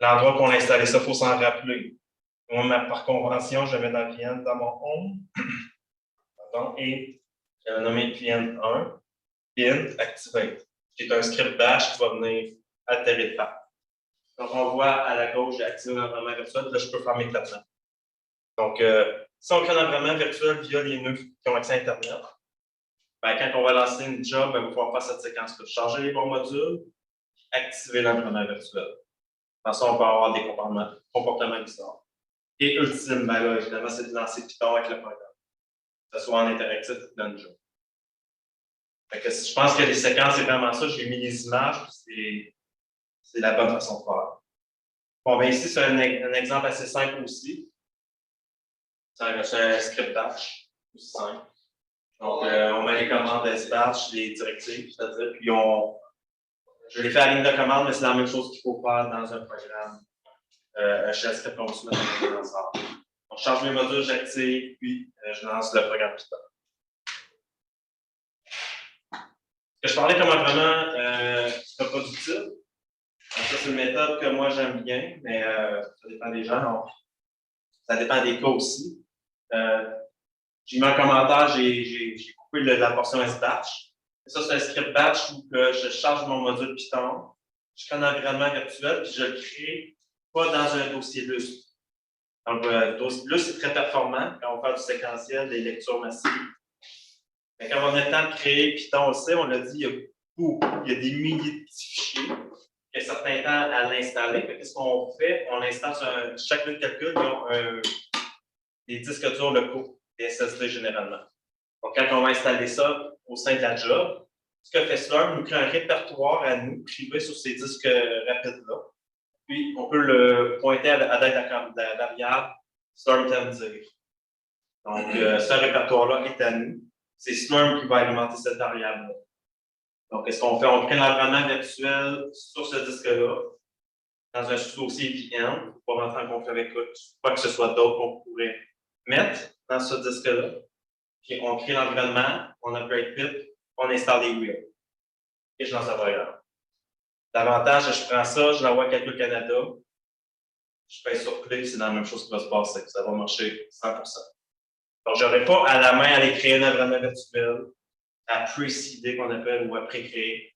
L'endroit qu'on a installé ça, il faut s'en rappeler. Moi, par convention, je mets dans VN dans mon home. Pardon, et je vais nommer VN 1, VN activate, qui est un script bash qui va venir altérer le path. Donc, on voit à la gauche, j'ai activé l'environnement virtuel, là, je peux faire mes traitements. Donc, si on crée un environnement virtuel via les nœuds qui ont accès à Internet, ben, quand on va lancer une job, ben, on va pouvoir faire cette séquence-là. Charger les bons modules, activer l'environnement virtuel. Dans ça, on peut avoir des comportements bizarres. Et ultime, ben, là, évidemment, c'est de lancer Python avec le programme. Que ce soit en interactif ou dans le jeu. Fait que je pense que les séquences, c'est vraiment ça. J'ai mis les images, c'est la bonne façon de faire. Bon, bien ici, c'est un exemple assez simple aussi. C'est un script bash, aussi simple. Donc, on met les commandes batch, les directives, c'est-à-dire, puis je l'ai fait à la ligne de commande, mais c'est la même chose qu'il faut faire dans un programme. Un shell script qu'on va se mettre dans l'ensemble. On change mes modules, j'active, puis je lance le programme Python. Ce que je parlais comme vraiment c'est pas utile. Donc, ça, c'est une méthode que moi j'aime bien, mais ça dépend des gens. Donc, ça dépend des cas aussi. J'ai mis un commentaire, j'ai coupé la portion S-Batch. Ça, c'est un script batch où je charge mon module Python, je crée un environnement virtuel, puis je le crée pas dans un dossier Lust. Donc, Lust, c'est très performant quand on fait du séquentiel, des lectures massives. Mais quand on a le temps de créer Python aussi, on l'a dit, il y a des milliers de petits fichiers. Il y a certains temps à l'installer. Qu'est-ce qu'on fait? On l'installe sur chaque ligne de calcul, ils ont des disques durs locaux, des SSD généralement. Donc, quand on va installer ça au sein de la job, ce que fait Slurm, nous crée un répertoire à nous, privé sur ces disques rapides-là. Puis, on peut le pointer à l'aide de la variable Slurm tend dire. Donc, ce répertoire-là est à nous. C'est Slurm qui va alimenter cette variable-là. Donc, qu'est-ce qu'on fait? On crée l'environnement virtuel sur ce disque-là, dans un sous-dossier VM, pour rentrer en conflit avec quoi que ce soit d'autre qu'on pourrait mettre dans ce disque-là. Puis, on crée l'environnement, on upgrade pip, on installe les wheels. Et je lance la variable. L'avantage, je prends ça, je l'envoie à Calcul Canada, je fais sur clic, c'est la même chose qui va se passer. Ça va marcher 100%. Donc, je n'aurai pas à la main à aller créer un environnement virtuel, à précider qu'on appelle ou à pré-créer.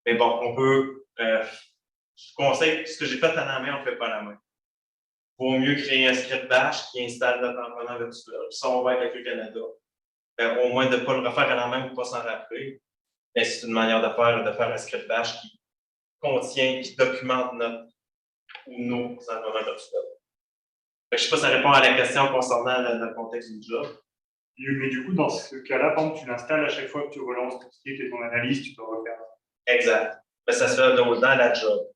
Mais bon, on peut. Je vous conseille, ce que j'ai fait à la main, on ne fait pas à la main. Il vaut mieux créer un script bash qui installe notre environnement virtuel. Ça, on va avec Calcul Canada. Au moins de ne pas le refaire à la main ou de ne pas s'en rappeler. Mais c'est une manière de faire un script bash qui contient, qui documente nos environnements virtuels. Je ne sais pas si ça répond à la question concernant le contexte du job. Mais du coup, dans ce cas-là, par exemple, tu l'installes à chaque fois que tu relances ton script et ton analyse, tu peux refaire. Exact. Mais ça se fait dans la job.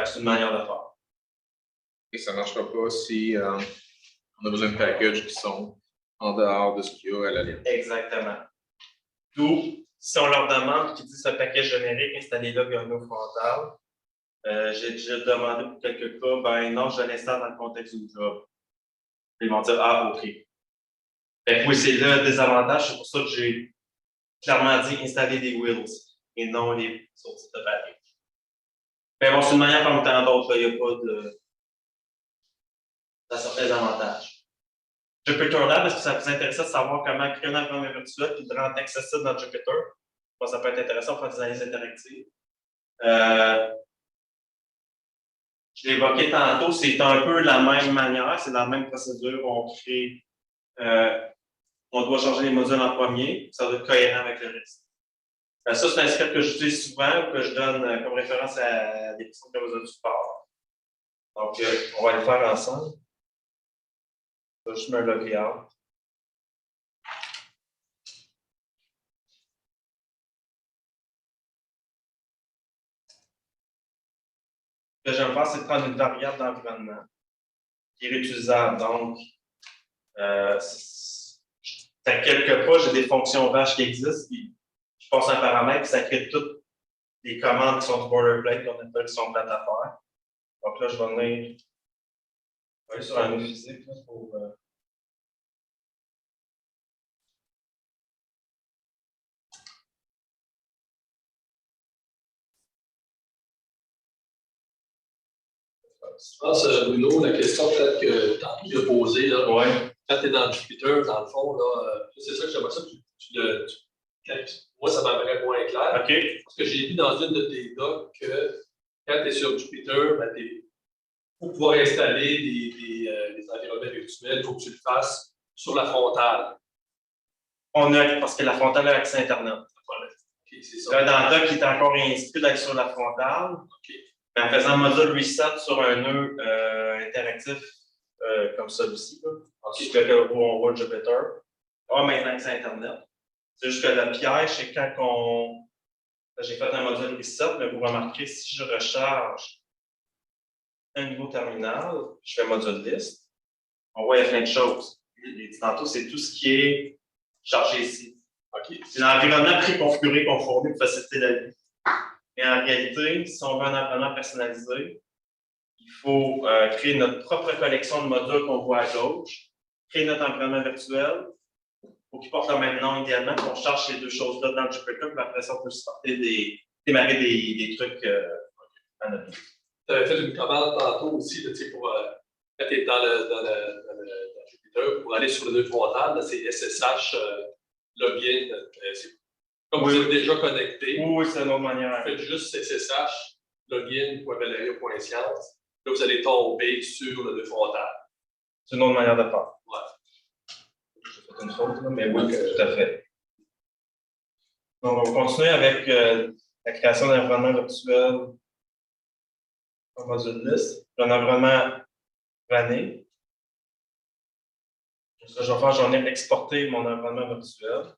C'est une manière de faire. Et ça ne marchera pas si on a besoin de packages qui sont en dehors de ce qu'il y a à la ligne. Exactement. D'où, si on leur demande qu'ils disent ce package générique, installez-le via un frontal. J'ai déjà demandé pour quelques cas, ben non, je l'installe dans le contexte du job. Ils vont dire, ah, OK. Oui, c'est le désavantage, c'est pour ça que j'ai clairement dit installer des wheels et non les sorties de package. Mais bon, c'est une manière comme tant d'autres, il n'y a pas de. Ça a certains avantages. Jupyter Lab, est-ce que ça vous intéresse de savoir comment créer un environnement virtuel et de le rendre accessible dans Jupyter? Bon, ça peut être intéressant pour faire des analyses interactives. Je l'ai évoqué tantôt, c'est un peu la même manière, c'est la même procédure. On crée, on doit changer les modules en premier, ça doit être cohérent avec le reste. Ça, c'est un script que j'utilise souvent, que je donne comme référence à des personnes qui ont besoin de support. Donc, on va le faire ensemble. Je vais juste me loguer out. Ce que j'aime faire, c'est de prendre une variable d'environnement qui est réutilisable. Donc, t'inquiète pas, j'ai des fonctions vaches qui existent, puis je passe un paramètre, puis ça crée toutes les commandes qui sont du boilerplate, qu'on appelle, qui sont plates à faire. Donc là, je vais venir aller sur un nœud physique là, pour. Je pense, Bruno, la question peut-être que tu as envie de poser, là, Ouais. quand tu es dans Jupyter, dans le fond, là, c'est ça que j'aimerais ça moi, ça m'aimerait moins clair. OK. Parce que j'ai vu dans une de tes docs que quand tu es sur Jupyter, ben, pour pouvoir installer des environnements virtuels, il faut que tu le fasses sur la frontale. Parce que la frontale a accès à Internet. Okay, c'est ça. Là, dans le doc, il est encore inscrit d'être sur la frontale. Okay. Mais en faisant un module reset sur un nœud interactif comme celui-ci, sur lequel on roule Jupyter, on a maintenant accès à Internet. C'est juste que le piège, c'est quand j'ai fait un module reset, mais vous remarquez, si je recharge un niveau terminal, je fais module list, on voit qu'il y a plein de choses. Tantôt, c'est tout ce qui est chargé ici. Okay. C'est l'environnement préconfiguré qu'on fournit pour faciliter la vie. Mais en réalité, si on veut un environnement personnalisé, il faut créer notre propre collection de modules qu'on voit à gauche, créer notre environnement virtuel, pour qu'il porte le même nom idéalement, qu'on charge ces deux choses-là dans le Jupyter, puis après ça, on peut démarrer des trucs à notre vie. Tu avais fait une commande tantôt aussi, là, pour quand tu es dans Jupyter, pour aller sur le nœud frontal, c'est SSH login. Comme vous êtes déjà connecté, oui, c'est une autre manière. Faites juste SSH login.valeria.science. Là, vous allez tomber sur le nœud frontal. C'est une autre manière de faire. Ouais. J'ai fait une faute, là, mais oui, tout à fait. Donc, on va continuer avec la création d'un environnement virtuel en module list. Un environnement vanné. Ce que je vais faire, j'en ai exporté mon environnement virtuel.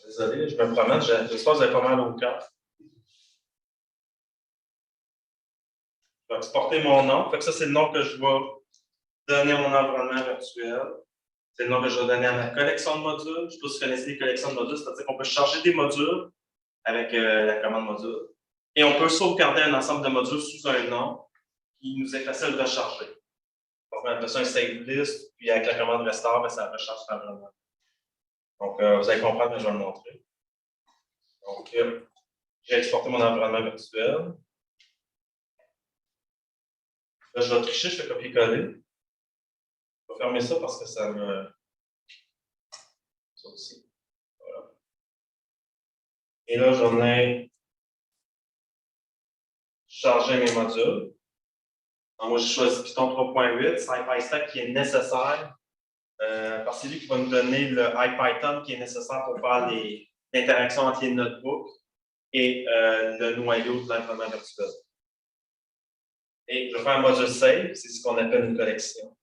Désolé, je me promets, j'espère que vous avez pas mal au cœur. Je vais exporter mon nom. Fait que ça, c'est le nom que je vais donner à mon environnement virtuel. C'est le nom que je vais donner à ma collection de modules. Je ne sais pas si vous connaissez les collections de modules, c'est-à-dire qu'on peut charger des modules avec la commande module. Et on peut sauvegarder un ensemble de modules sous un nom qui nous est facile de recharger. On appelle ça un save list, puis avec la commande restore, ben, ça recharge l'environnement. Donc, vous allez comprendre, mais je vais le montrer. Donc, j'ai exporté mon environnement virtuel. Là, je vais tricher, je fais copier-coller. Je vais fermer ça parce que ça me. Ça aussi. Voilà. Et là, j'en ai chargé mes modules. Donc, moi, j'ai choisi Python 3.8, SciPyStack qui est nécessaire. Parce que c'est lui qui va nous donner le IPython qui est nécessaire pour faire l'interaction entre les notebooks et le noyau de l'environnement virtuel. Et je vais faire un module save, c'est ce qu'on appelle une collection.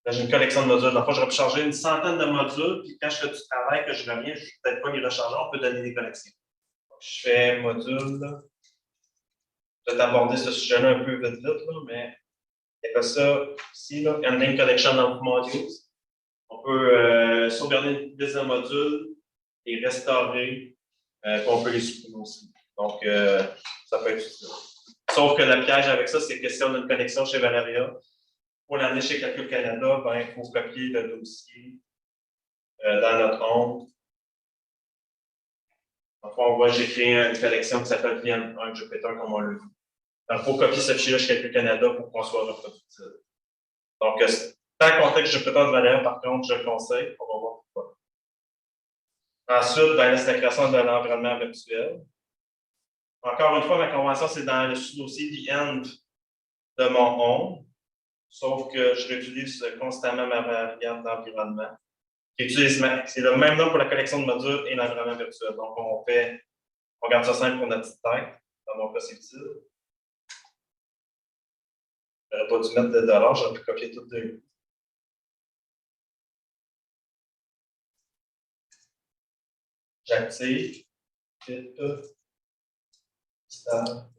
Là, j'ai une collection de modules. Donc, je vais recharger une centaine de modules, puis quand je fais du travail, que je reviens, je ne vais peut-être pas les recharger, on peut donner des collections. Donc, je fais module. Je vais aborder ce sujet-là un peu vite, là, mais il y a ça ici, là, Ending Collection of Modules. On peut sauvegarder une liste de modules et restaurer, puis on peut les supprimer aussi. Donc, ça peut être utile. Sauf que le piège avec ça, c'est que si on a une connexion chez Valeria, pour l'amener chez Calcul Canada, ben, il faut copier le dossier dans notre onde. Enfin, on voit, j'ai créé une collection qui s'appelle Client 1 Jupyter, comme on l'a vu. Donc, il faut copier ce fichier-là chez Calcul Canada pour qu'on soit reproductible. Donc, dans le contexte Jupyter de Valérie, par contre, je le conseille. On va voir pourquoi. Ensuite, ben, c'est la création de l'environnement virtuel. Encore une fois, ma convention, c'est dans le sous-dossier The End de mon onde. Sauf que je réutilise constamment ma variable d'environnement. C'est le même nom pour la collection de modules et l'environnement virtuel. Donc, on garde ça simple pour notre petite tête. Dans mon cas, c'est utile. Je n'aurais pas dû mettre de dollars, j'aurais pu copier tout de coup. J'active. Pip. Star.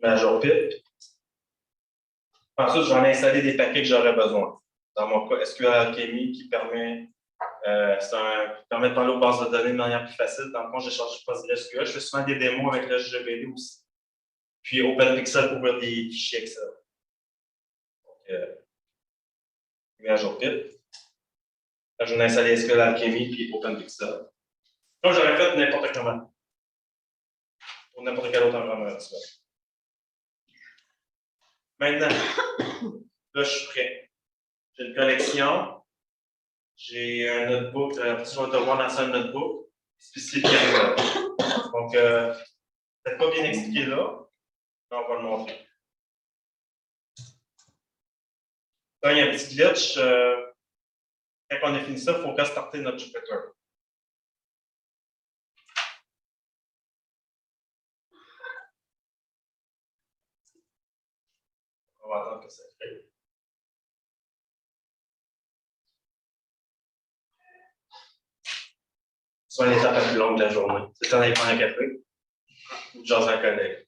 Major pip. Ensuite, j'en ai installé des paquets que j'aurais besoin. Dans mon cas, SQL Alchemy qui permet, de parler aux bases de données de manière plus facile. Dans le fond, je charge PostgreSQL. Je fais souvent des démos avec le JGBD aussi. Puis OpenPixel pour ouvrir des fichiers Excel. Donc, mis à jour pip. Là, je vais installer SQL Alchemy puis OpenPixel. Comme j'aurais fait n'importe comment. Pour n'importe quel autre environnement. Maintenant, là, je suis prêt. J'ai une collection. J'ai un notebook. Je vais devoir lancer un notebook spécifique. Donc, peut-être pas bien expliqué là. Mais on va le montrer. Là, il y a un petit glitch. Quand on a fini ça, il faut restarter notre Jupyter. On va attendre que ça crée. Soit l'étape la plus longue de la journée. C'est quand on prend un café ou de jaser un collègue.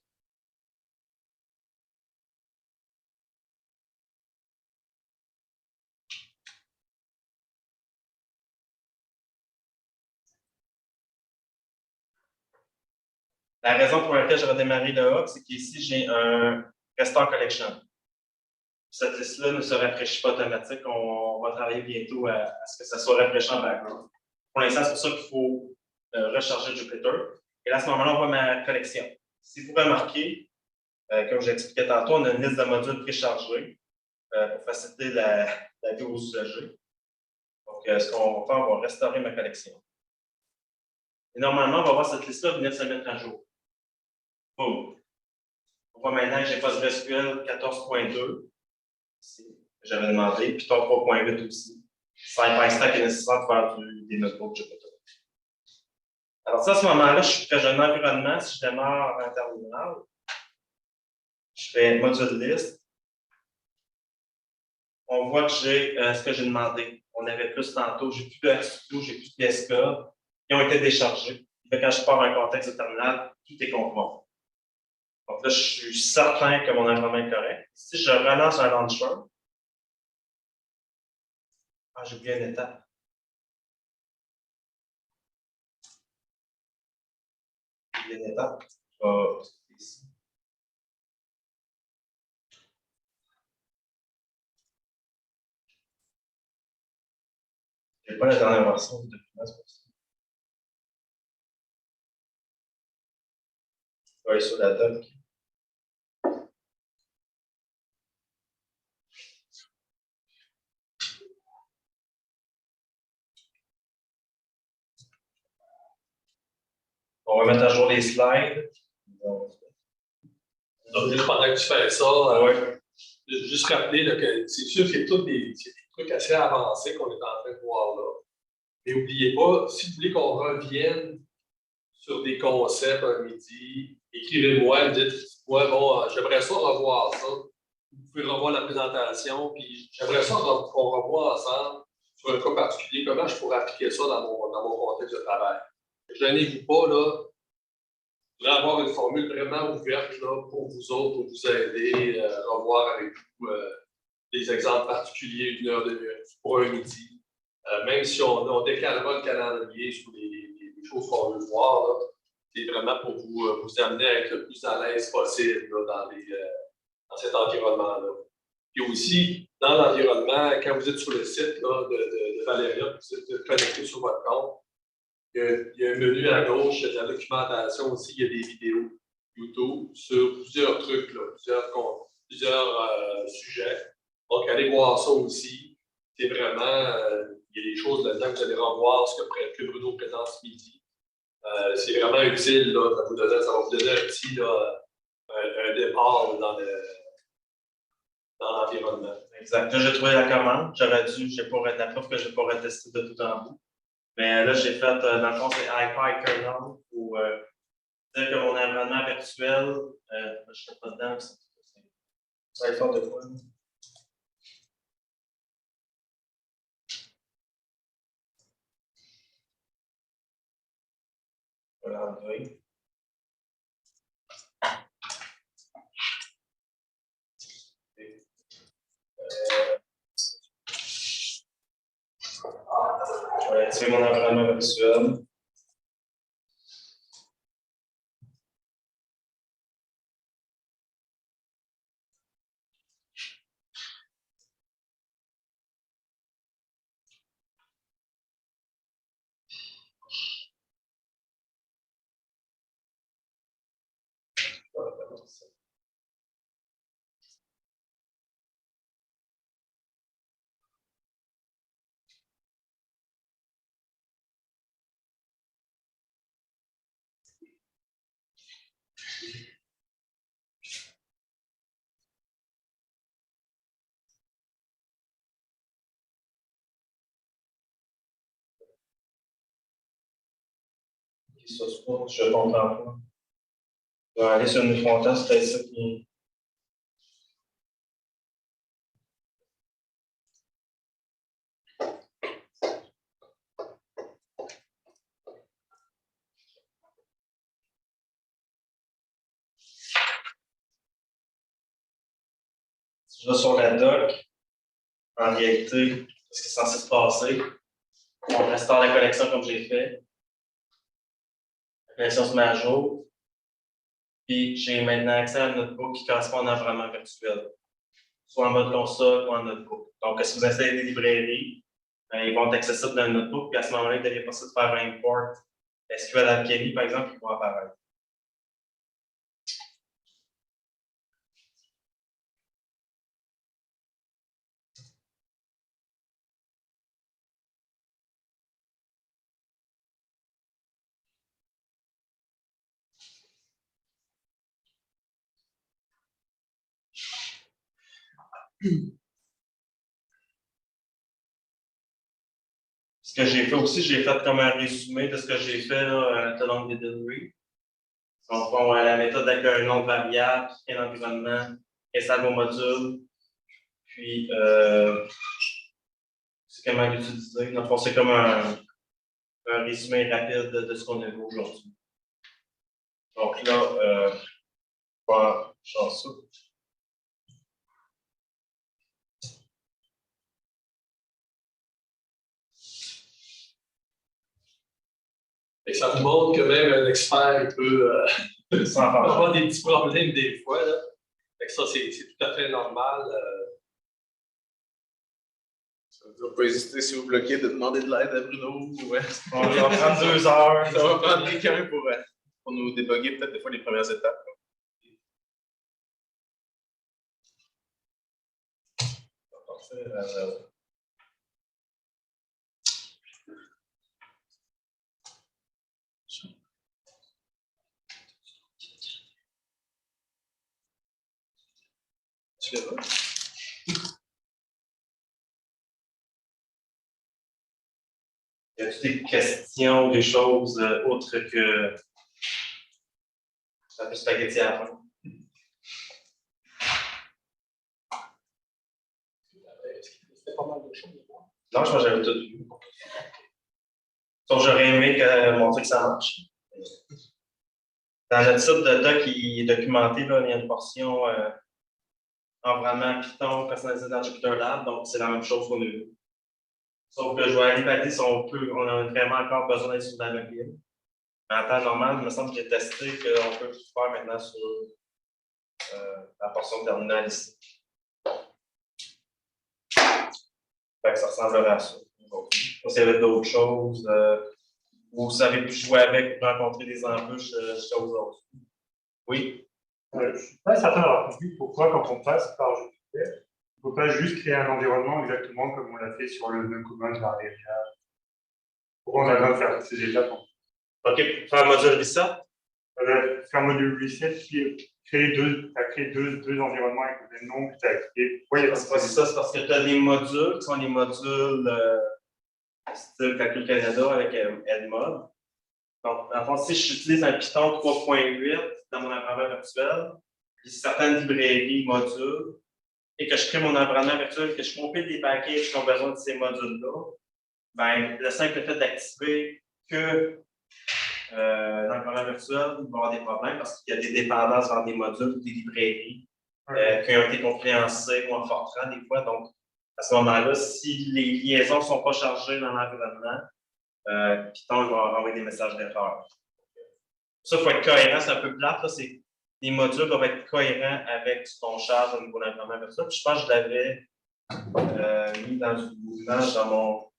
La raison pour laquelle je redémarre le hub, c'est qu'ici, j'ai un restore collection. Cette liste-là ne se rafraîchit pas automatique. On va travailler bientôt à ce que ça soit rafraîchi en background. Pour l'instant, c'est pour ça qu'il faut recharger Jupyter. Et là, à ce moment-là, on voit ma collection. Si vous remarquez, comme j'expliquais tantôt, on a une liste de modules préchargés pour faciliter la vie aux usagers. Donc, ce qu'on va faire, on va restaurer ma collection. Et normalement, on va voir cette liste-là venir se mettre à jour. Boom. On voit maintenant que j'ai PostgreSQL 14.2. J'avais demandé, Python 3.8 aussi. Side-by-Stack est nécessaire pour faire des notebooks Jupyter. Alors, ça, à ce moment-là, je suis prêt, j'ai un environnement. Si je démarre un terminal, je fais module list. On voit que j'ai ce que j'ai demandé. On avait plus tantôt, j'ai plus de RStudio, j'ai plus de VS Code. Ils ont été déchargés. Et quand je pars un contexte de terminal, tout est conforme. Donc là, je suis certain que mon environnement est correct. Si je relance un launcher, j'ai oublié une étape. J'ai oublié une étape. Ici. Je n'ai pas la dernière version de document, pour ça. Je vais aller sur la doc. On va mettre à jour les slides. Donc, juste pendant que tu fais ça, juste rappeler là, que c'est sûr que c'est tous des trucs assez avancés qu'on est en train de voir là. Mais n'oubliez pas, si vous voulez qu'on revienne sur des concepts un midi, écrivez-moi, dites-moi, bon, j'aimerais ça revoir ça. Vous pouvez revoir la présentation, puis j'aimerais ça qu'on revoie ensemble sur un cas particulier, comment je pourrais appliquer ça dans mon contexte de travail. Gênez-vous pas, là. Je voudrais avoir une formule vraiment ouverte là, pour vous autres, pour vous aider à revoir avec vous des exemples particuliers, une heure de minute, pour un midi. Même si on décalera le calendrier sur les choses qu'on veut voir, c'est vraiment pour vous amener à être le plus à l'aise possible là, dans cet environnement-là. Et aussi, dans l'environnement, quand vous êtes sur le site là, de Valéria, vous êtes connecté sur votre compte, il y a un menu à gauche, il y a de la documentation aussi, il y a des vidéos YouTube sur plusieurs trucs, là, plusieurs sujets. Donc, allez voir ça aussi. C'est vraiment, il y a des choses là-dedans que vous allez revoir, ce que Bruno présente ce midi. C'est vraiment utile, là, ça va vous donner un petit là, un départ là, dans l'environnement. Exact. Là, j'ai trouvé la commande. J'ai pas la preuve que je n'ai pas retesté de tout en bout. Mais là, j'ai fait, dans le fond, c'est iPad kernel pour dire que mon environnement virtuel, je ne suis pas dedans, ça va être fort de quoi. Voilà, Android. Je vais activer mon environnement virtuel. Ça se passe, je ne comprends pas. Je vais aller sur une frontière, c'est ça qui. Si je vais sur la doc, en réalité, ce qui est censé se passer, on restaure la connexion comme j'ai fait. La connexion se met à jour. Puis j'ai maintenant accès à un notebook qui correspond à un environnement virtuel, soit en mode console ou en notebook. Donc, si vous installez des librairies, ils vont être accessibles dans le notebook, puis à ce moment-là, il devient possible de faire un import SQL Alchemy, par exemple, qui vont apparaître. Ce que j'ai fait aussi, j'ai fait comme un résumé de ce que j'ai fait là, tout au long des delivery. Donc, bon, la méthode avec un nom de variable, un environnement, installe vos modules, puis c'est comment l'utiliser. Donc, c'est comme un résumé rapide de ce qu'on a vu aujourd'hui. Donc là, voilà, chanceux. Et ça vous montre que même un expert peut avoir des petits problèmes des fois. Là. Ça, c'est tout à fait normal. Ça ne va pas hésiter si vous bloquez de demander de l'aide à Bruno. Ouais. On va prendre 2 heures. Ça va prendre quelqu'un pour nous déboguer peut-être des fois les premières étapes. Tu les vois? Y a-t-il des questions ou des choses autres que ça peut spaghetti à la fin? C'était pas mal de choses. Non, je pense que j'avais tout vu. Donc, j'aurais aimé montrer que ça marche. Dans le type de doc qui est documenté, là, il y a une portion environnement Python personnalisé dans Jupyter Lab, donc c'est la même chose qu'on a vu. Sauf que je vais aller valider si on a vraiment encore besoin d'être sur la login. Mais en temps normal, il me semble que j'ai testé qu'on peut tout faire maintenant sur la portion terminale ici. Fait que ça ressemblerait à ça. Donc, je sais pas s'il y avait d'autres choses. Vous avez pu jouer avec pour rencontrer des embûches jusqu'à aujourd'hui. Oui. Je ne suis pas certain d'avoir compris pourquoi, quand on passe par Jupiter, il ne faut pas juste créer un environnement exactement comme on l'a fait sur le nœud commun de la RDA. Pourquoi on a besoin de faire toutes ces étapes? OK, pour faire un module reset. Faire un module reset, puis créer deux environnements avec le même nom, puis tu as créé. Oui, C'est pas ça, c'est parce que tu as des modules qui sont des modules style Calcul Canada avec Edmod. Donc, en fait, si j'utilise un Python 3.8 dans mon environnement virtuel, puis certaines librairies modules, et que je crée mon environnement virtuel, que je compile des packages qui ont besoin de ces modules-là, ben, le simple fait d'activer que l'environnement virtuel va avoir des problèmes parce qu'il y a des dépendances vers des modules, des librairies qui ont été compilées en C ou en Fortran des fois. Donc, à ce moment-là, si les liaisons ne sont pas chargées dans l'environnement, Python va envoyer des messages d'erreur. Ça, il faut être cohérent, c'est un peu plate. C'est les modules doivent être cohérents avec ce qu'on charge au niveau de l'environnement virtuel. Puis je pense que je l'avais mis dans une image dans mon.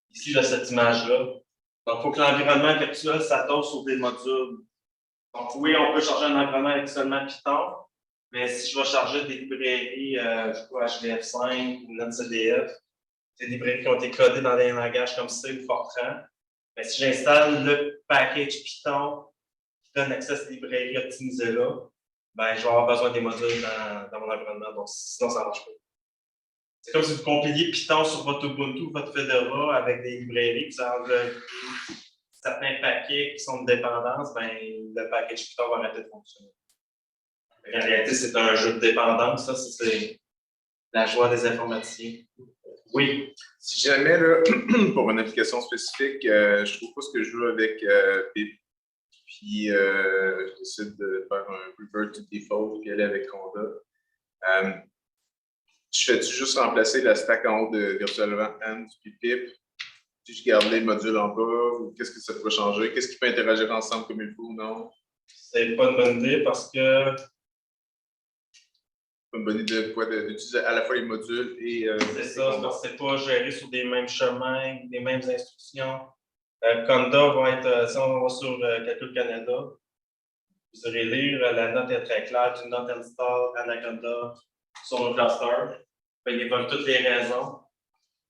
Ici, j'ai cette image-là. Donc, il faut que l'environnement virtuel s'adosse sur des modules. Donc, oui, on peut charger un environnement avec seulement Python, mais si je vais charger des librairies, je crois HDF5 ou NetCDF, c'est des librairies qui ont été codées dans des langages comme C ou Fortran. Mais si j'installe le package Python qui donne accès à ces librairies optimisées-là, ben, je vais avoir besoin des modules dans mon environnement. Donc, sinon, ça ne marche pas. C'est comme si vous compiliez Python sur votre Ubuntu, votre Fedora avec des librairies, vous enlevez certains paquets qui sont de dépendance, ben, le package Python va arrêter de fonctionner. En réalité, c'est un jeu de dépendance, ça, c'est la joie des informaticiens. Oui. Si jamais, là, pour une application spécifique, je ne trouve pas ce que je veux avec pip, puis je décide de faire un revert to default puis aller avec Conda. Je fais-tu juste remplacer la stack en haut de VirtualEnv puis pip, puis je garde les modules en bas, ou qu'est-ce que ça peut changer? Qu'est-ce qui peut interagir ensemble comme il faut ou non? C'est pas une bonne idée parce que. Une bonne idée de quoi? D'utiliser à la fois les modules et. C'est ça, parce que c'est pas géré sur des mêmes chemins, des mêmes instructions. Conda va être, si on va sur Calcul Canada, vous irez lire, la note est très claire, du not install Anaconda sur le cluster. Il évoque toutes les raisons.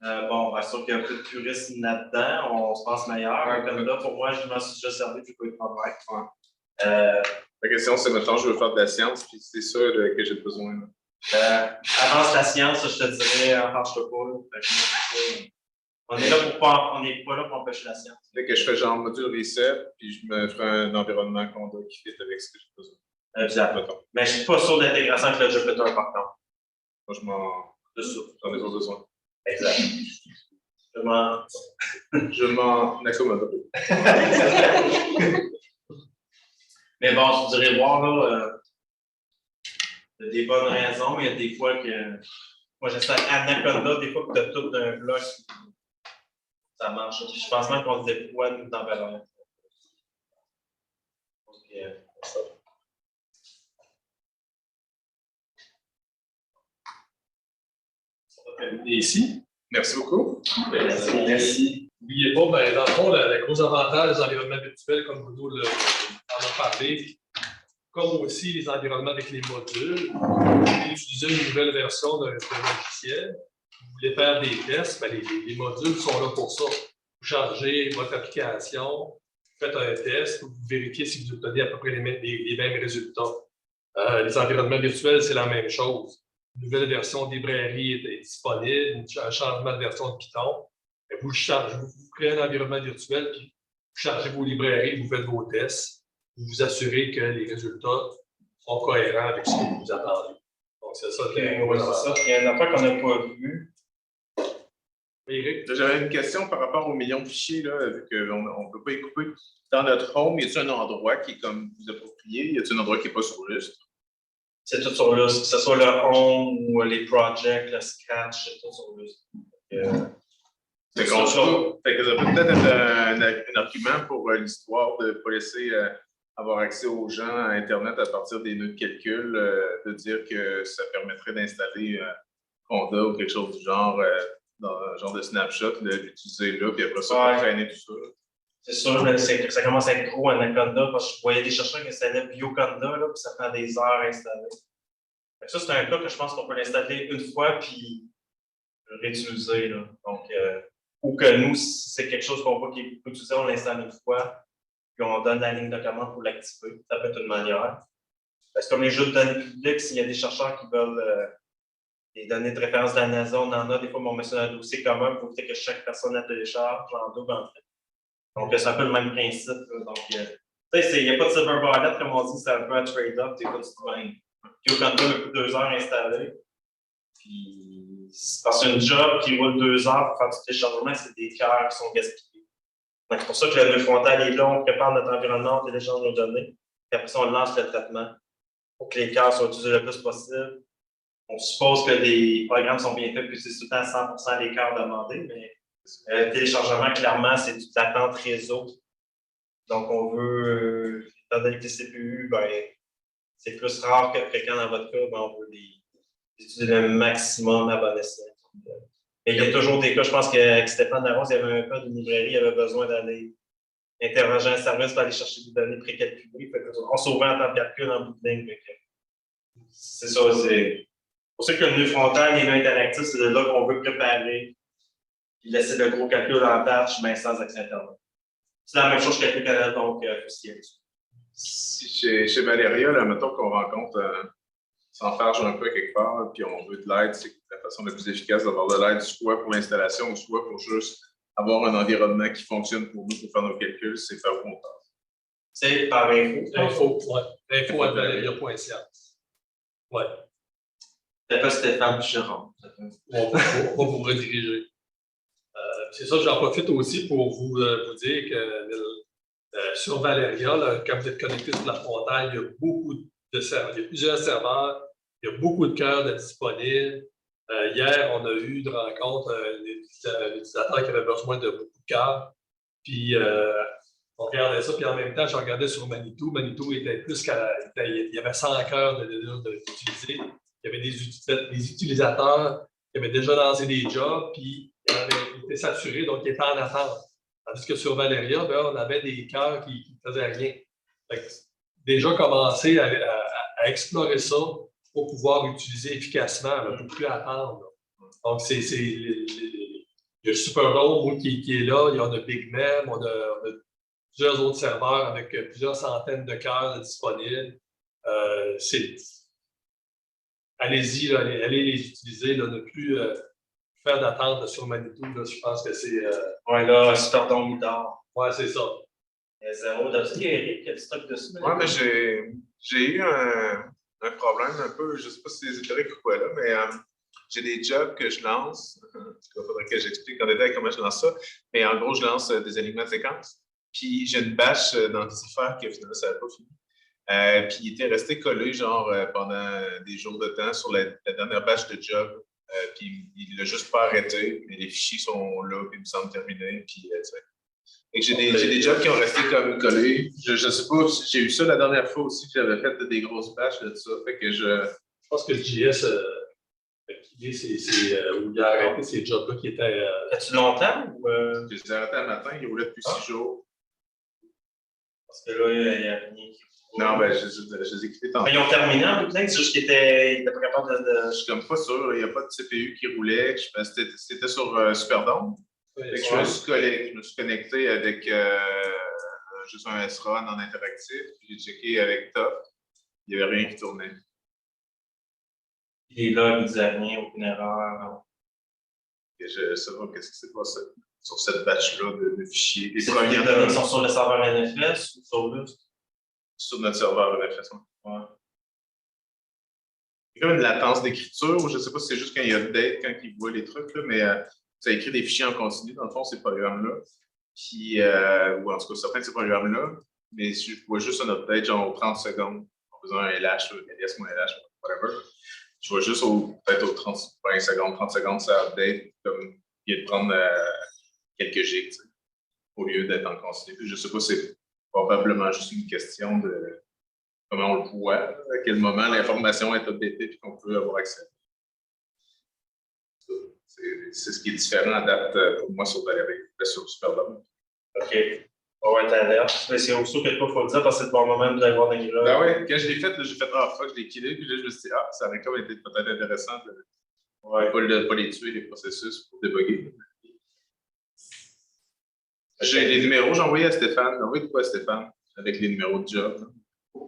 Bon, bien sûr qu'il y a un peu de purisme là-dedans, on se pense meilleur. Anaconda, pour moi, je m'en suis déjà servi, je peux pas être. La question, c'est maintenant, je veux faire de la science, puis c'est ça que j'ai besoin. Avance la science, je te dirais, penche-toi pas. On est là pour pas, on n'est pas là pour empêcher la science. Fait que je fais genre module reset, puis je me ferai un environnement Conda qui fit avec ce que j'ai besoin. Exact. Mais je ne suis pas sûr d'intégration avec le Jupyter par contre. Moi, j'en ai pas besoin. Exact. Je m'en accommode. Mais bon, je dirais voir là, il y a des bonnes raisons, mais il y a des fois que. Moi, j'essaie Anaconda, des fois que tu as tout d'un bloc, ça marche. Je pense même qu'on se déploie nous dans Valorant. Ça. Ici. Merci beaucoup. Merci. N'oubliez pas, ben, dans le fond, le gros avantage des environnements virtuels, comme Bruno en a parlé, comme aussi les environnements avec les modules, vous utilisez une nouvelle version d'un logiciel, vous voulez faire des tests, ben, les modules sont là pour ça. Vous chargez votre application, vous faites un test, vous vérifiez si vous obtenez à peu près les mêmes résultats. Les environnements virtuels, c'est la même chose. Une nouvelle version de librairie est disponible, un changement de version de Python. Vous créez un environnement virtuel, puis vous chargez vos librairies, vous faites vos tests, vous vous assurez que les résultats sont cohérents avec ce que vous attendez. Donc, c'est ça. Il y a une affaire qu'on n'a pas vue. Eric? J'avais une question par rapport aux millions de fichiers, là, vu qu'on ne peut pas y couper. Dans notre home, y a-t-il un endroit qui est comme vous approprié? Y a-t-il un endroit qui n'est pas sur lustre? C'est tout sur lustre, que ce soit le home ou les projects, le sketch, c'est tout sur lustre. Fait que ça peut peut-être être un argument pour l'histoire de ne pas laisser avoir accès aux gens à Internet à partir des nœuds de calcul, de dire que ça permettrait d'installer Conda ou quelque chose du genre dans un genre de snapshot, de l'utiliser là, puis après ça, Ouais. pour traîner tout ça. C'est sûr que ça commence à être gros Anaconda, parce que je voyais des chercheurs qui installaient Bioconda, là, puis ça prend des heures à installer. Ça, c'est un cas que je pense qu'on peut l'installer une fois, puis réutiliser. Là. Donc, ou que nous, si c'est quelque chose qu'on voit qui est utilisé, on l'installe une fois, puis on donne la ligne de commande pour l'activer. Ça peut être une manière. Parce que comme les jeux de données publiques, s'il y a des chercheurs qui veulent des données de référence de la NASA, on en a des fois, mais on met ça dans un dossier commun pour éviter que chaque personne la télécharge en double en fait. Donc, c'est un peu le même principe. Là. Donc, tu sais, il n'y a pas de silver bullet, comme on dit, c'est un peu un trade-off. Des fois, tu te vois, Bioconda me coûte 2 heures à installer. Puis, parce que c'est une job qui roule 2 heures pour faire du téléchargement, c'est des cœurs qui sont gaspillés. Donc, c'est pour ça que le nœud frontal est là, on prépare notre environnement, on télécharge nos données, puis après ça, on lance le traitement pour que les cœurs soient utilisés le plus possible. On suppose que les programmes sont bien faits, puis c'est tout le temps 100% des cœurs demandés, mais le téléchargement, clairement, c'est de l'attente réseau. Donc, on veut, étant donné que les CPU, ben, c'est plus rare que fréquent dans votre cas, ben, on veut utiliser le maximum à bon escient. Et il y a toujours des cas, je pense qu'avec Stéphane Darros, il y avait un cas d'une librairie, il avait besoin d'aller interroger un service pour aller chercher des données précalculées. On sauvait en temps de calcul en bout de ligne. C'est ça, c'est pour ça que le nœud frontal et le nœud interactif, c'est de là qu'on veut préparer et laisser le gros calcul en batch, mais sans accès Internet. C'est la même chose que Calcul Canada, donc Chez Valéria, là, mettons qu'on rencontre s'enfarge un peu quelque part, là, puis on veut de l'aide, c'est la façon la plus efficace d'avoir de l'aide, soit pour l'installation, ou soit pour juste avoir un environnement qui fonctionne pour nous, pour faire nos calculs, c'est faire où on passe. C'est par info. Info@valeria.ca. Ouais. C'est pas Stéphane Picheron. On va vous rediriger. C'est ça, j'en profite aussi pour vous dire que sur Valeria, là, quand vous êtes connecté sur la frontale, il y a beaucoup de serveurs, il y a plusieurs serveurs, il y a beaucoup de cœurs de disponibles. Hier, on a eu une rencontre, l'utilisateur qui avait besoin de beaucoup de cœurs. Puis, on regardait ça, puis en même temps, je regardais sur Manitou. Manitou était plus il y avait 100 cœurs d'utiliser. Il y avait des utilisateurs qui avaient déjà lancé des jobs, puis il était saturé, donc il était en attente. Tandis que sur Valeria, ben, on avait des cœurs qui ne faisaient rien. Déjà commencer à explorer ça pour pouvoir utiliser efficacement, là, pour ne plus attendre. Là. Donc, il y a Superdome qui est là, il y en a Big Mem, on a plusieurs autres serveurs avec plusieurs centaines de cœurs disponibles. Allez-y, allez les utiliser, là, ne plus faire d'attente sur Manitou. Là, je pense que c'est. Ouais, là, Superdome Midor. Ouais, c'est ça. Zéro. T'as-tu Eric qui a du stock dessus? Oui, mais j'ai eu un problème un peu, je ne sais pas si c'est ésotérique ou quoi là, mais j'ai des jobs que je lance. Il faudrait que j'explique en détail comment je lance ça. Mais en gros, je lance des alignements de séquences. Puis j'ai une bâche dans des affaires que finalement, ça n'a pas fini. Puis il était resté collé genre pendant des jours de temps sur la dernière bâche de job. Puis il l'a juste pas arrêté. Mais les fichiers sont là, puis ils me semblent terminés. Puis et j'ai des jobs qui ont resté comme collés. Je ne sais pas si j'ai eu ça la dernière fois aussi, que j'avais fait des grosses bâches de ça. Fait que je pense que le JS, où il a arrêté ces jobs-là qui étaient. As-tu longtemps ou. Je les ai arrêtés le matin, ils roulaient depuis 6 jours. Parce que là, il n'y a rien qui. Non, ben, je les ai quittés tantôt. Mais ils ont terminé en bout de ligne, c'est juste qu'ils étaient pas capables de. Je suis comme pas sûr, il n'y a pas de CPU qui roulait. C'était sur Superdome. Je me suis connecté avec juste un SRAM en interactif, puis j'ai checké avec Top. Il n'y avait rien qui tournait. Et là, il ne disait rien, aucune erreur. Et je ne sais pas qu'est-ce qui s'est passé sur cette batch-là de fichiers. Les données sont sur le serveur NFS ou sur Lust? Sur notre serveur NFS. Ouais. Il y a comme une latence d'écriture, ou je ne sais pas si c'est juste quand il y a update, quand il voit les trucs, là, mais ça écrit des fichiers en continu, dans le fond, ces programmes-là. Puis, ou en tout cas, certains de ces programmes-là, mais si je vois juste un update, genre 30 secondes, en faisant un LH, LS-LH, whatever, je vois juste peut-être aux 20 secondes, 30 secondes, ça update, comme il y a de prendre quelques gigs, au lieu d'être en continu. Puis, je ne sais pas, c'est probablement juste une question de comment on le voit, à quel moment l'information est updatée et qu'on peut avoir accès. C'est ce qui est différent à date pour moi sur Superdome. OK. On va être alerte. Mais c'est aussi quelque chose qu'il faut le dire parce que c'est le bon moment de l'avoir dans les là. Ben oui, quand je l'ai fait, j'ai fait fuck, je l'ai killé, puis là, je me suis dit, ça aurait comme été peut-être intéressant de pas les tuer, les processus pour débugger. J'ai les numéros, j'ai envoyé à Stéphane. J'ai envoyé de quoi à Stéphane avec les numéros de job.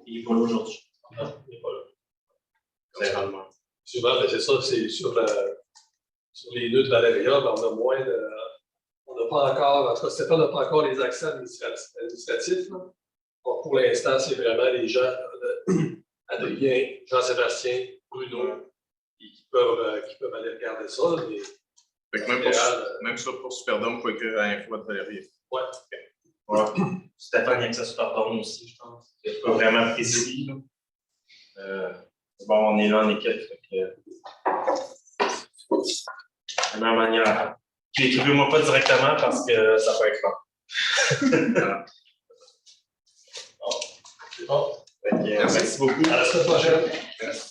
Il est pas là aujourd'hui. Non, il n'est pas là. C'est vraiment. Souvent, c'est ça, c'est sur les nœuds de Valeria, on a moins de. On n'a pas encore, en tout cas, Stéphane n'a pas encore les accès administratifs. Là. Donc, pour l'instant, c'est vraiment les gens, Adrien, Jean-Sébastien, Bruno, qui peuvent aller regarder ça. Mais Fait que même pour Superdome, il faut écrire à info de Valérie. Ouais. Ouais. Stéphane, il y a que ça Superdome aussi, je pense. C'est pas vraiment précis. Bon, on est là en équipe. De la même manière. Puis écrivez-moi pas directement parce que ça peut être long. C'est bon. Merci beaucoup. À la semaine prochaine. Merci.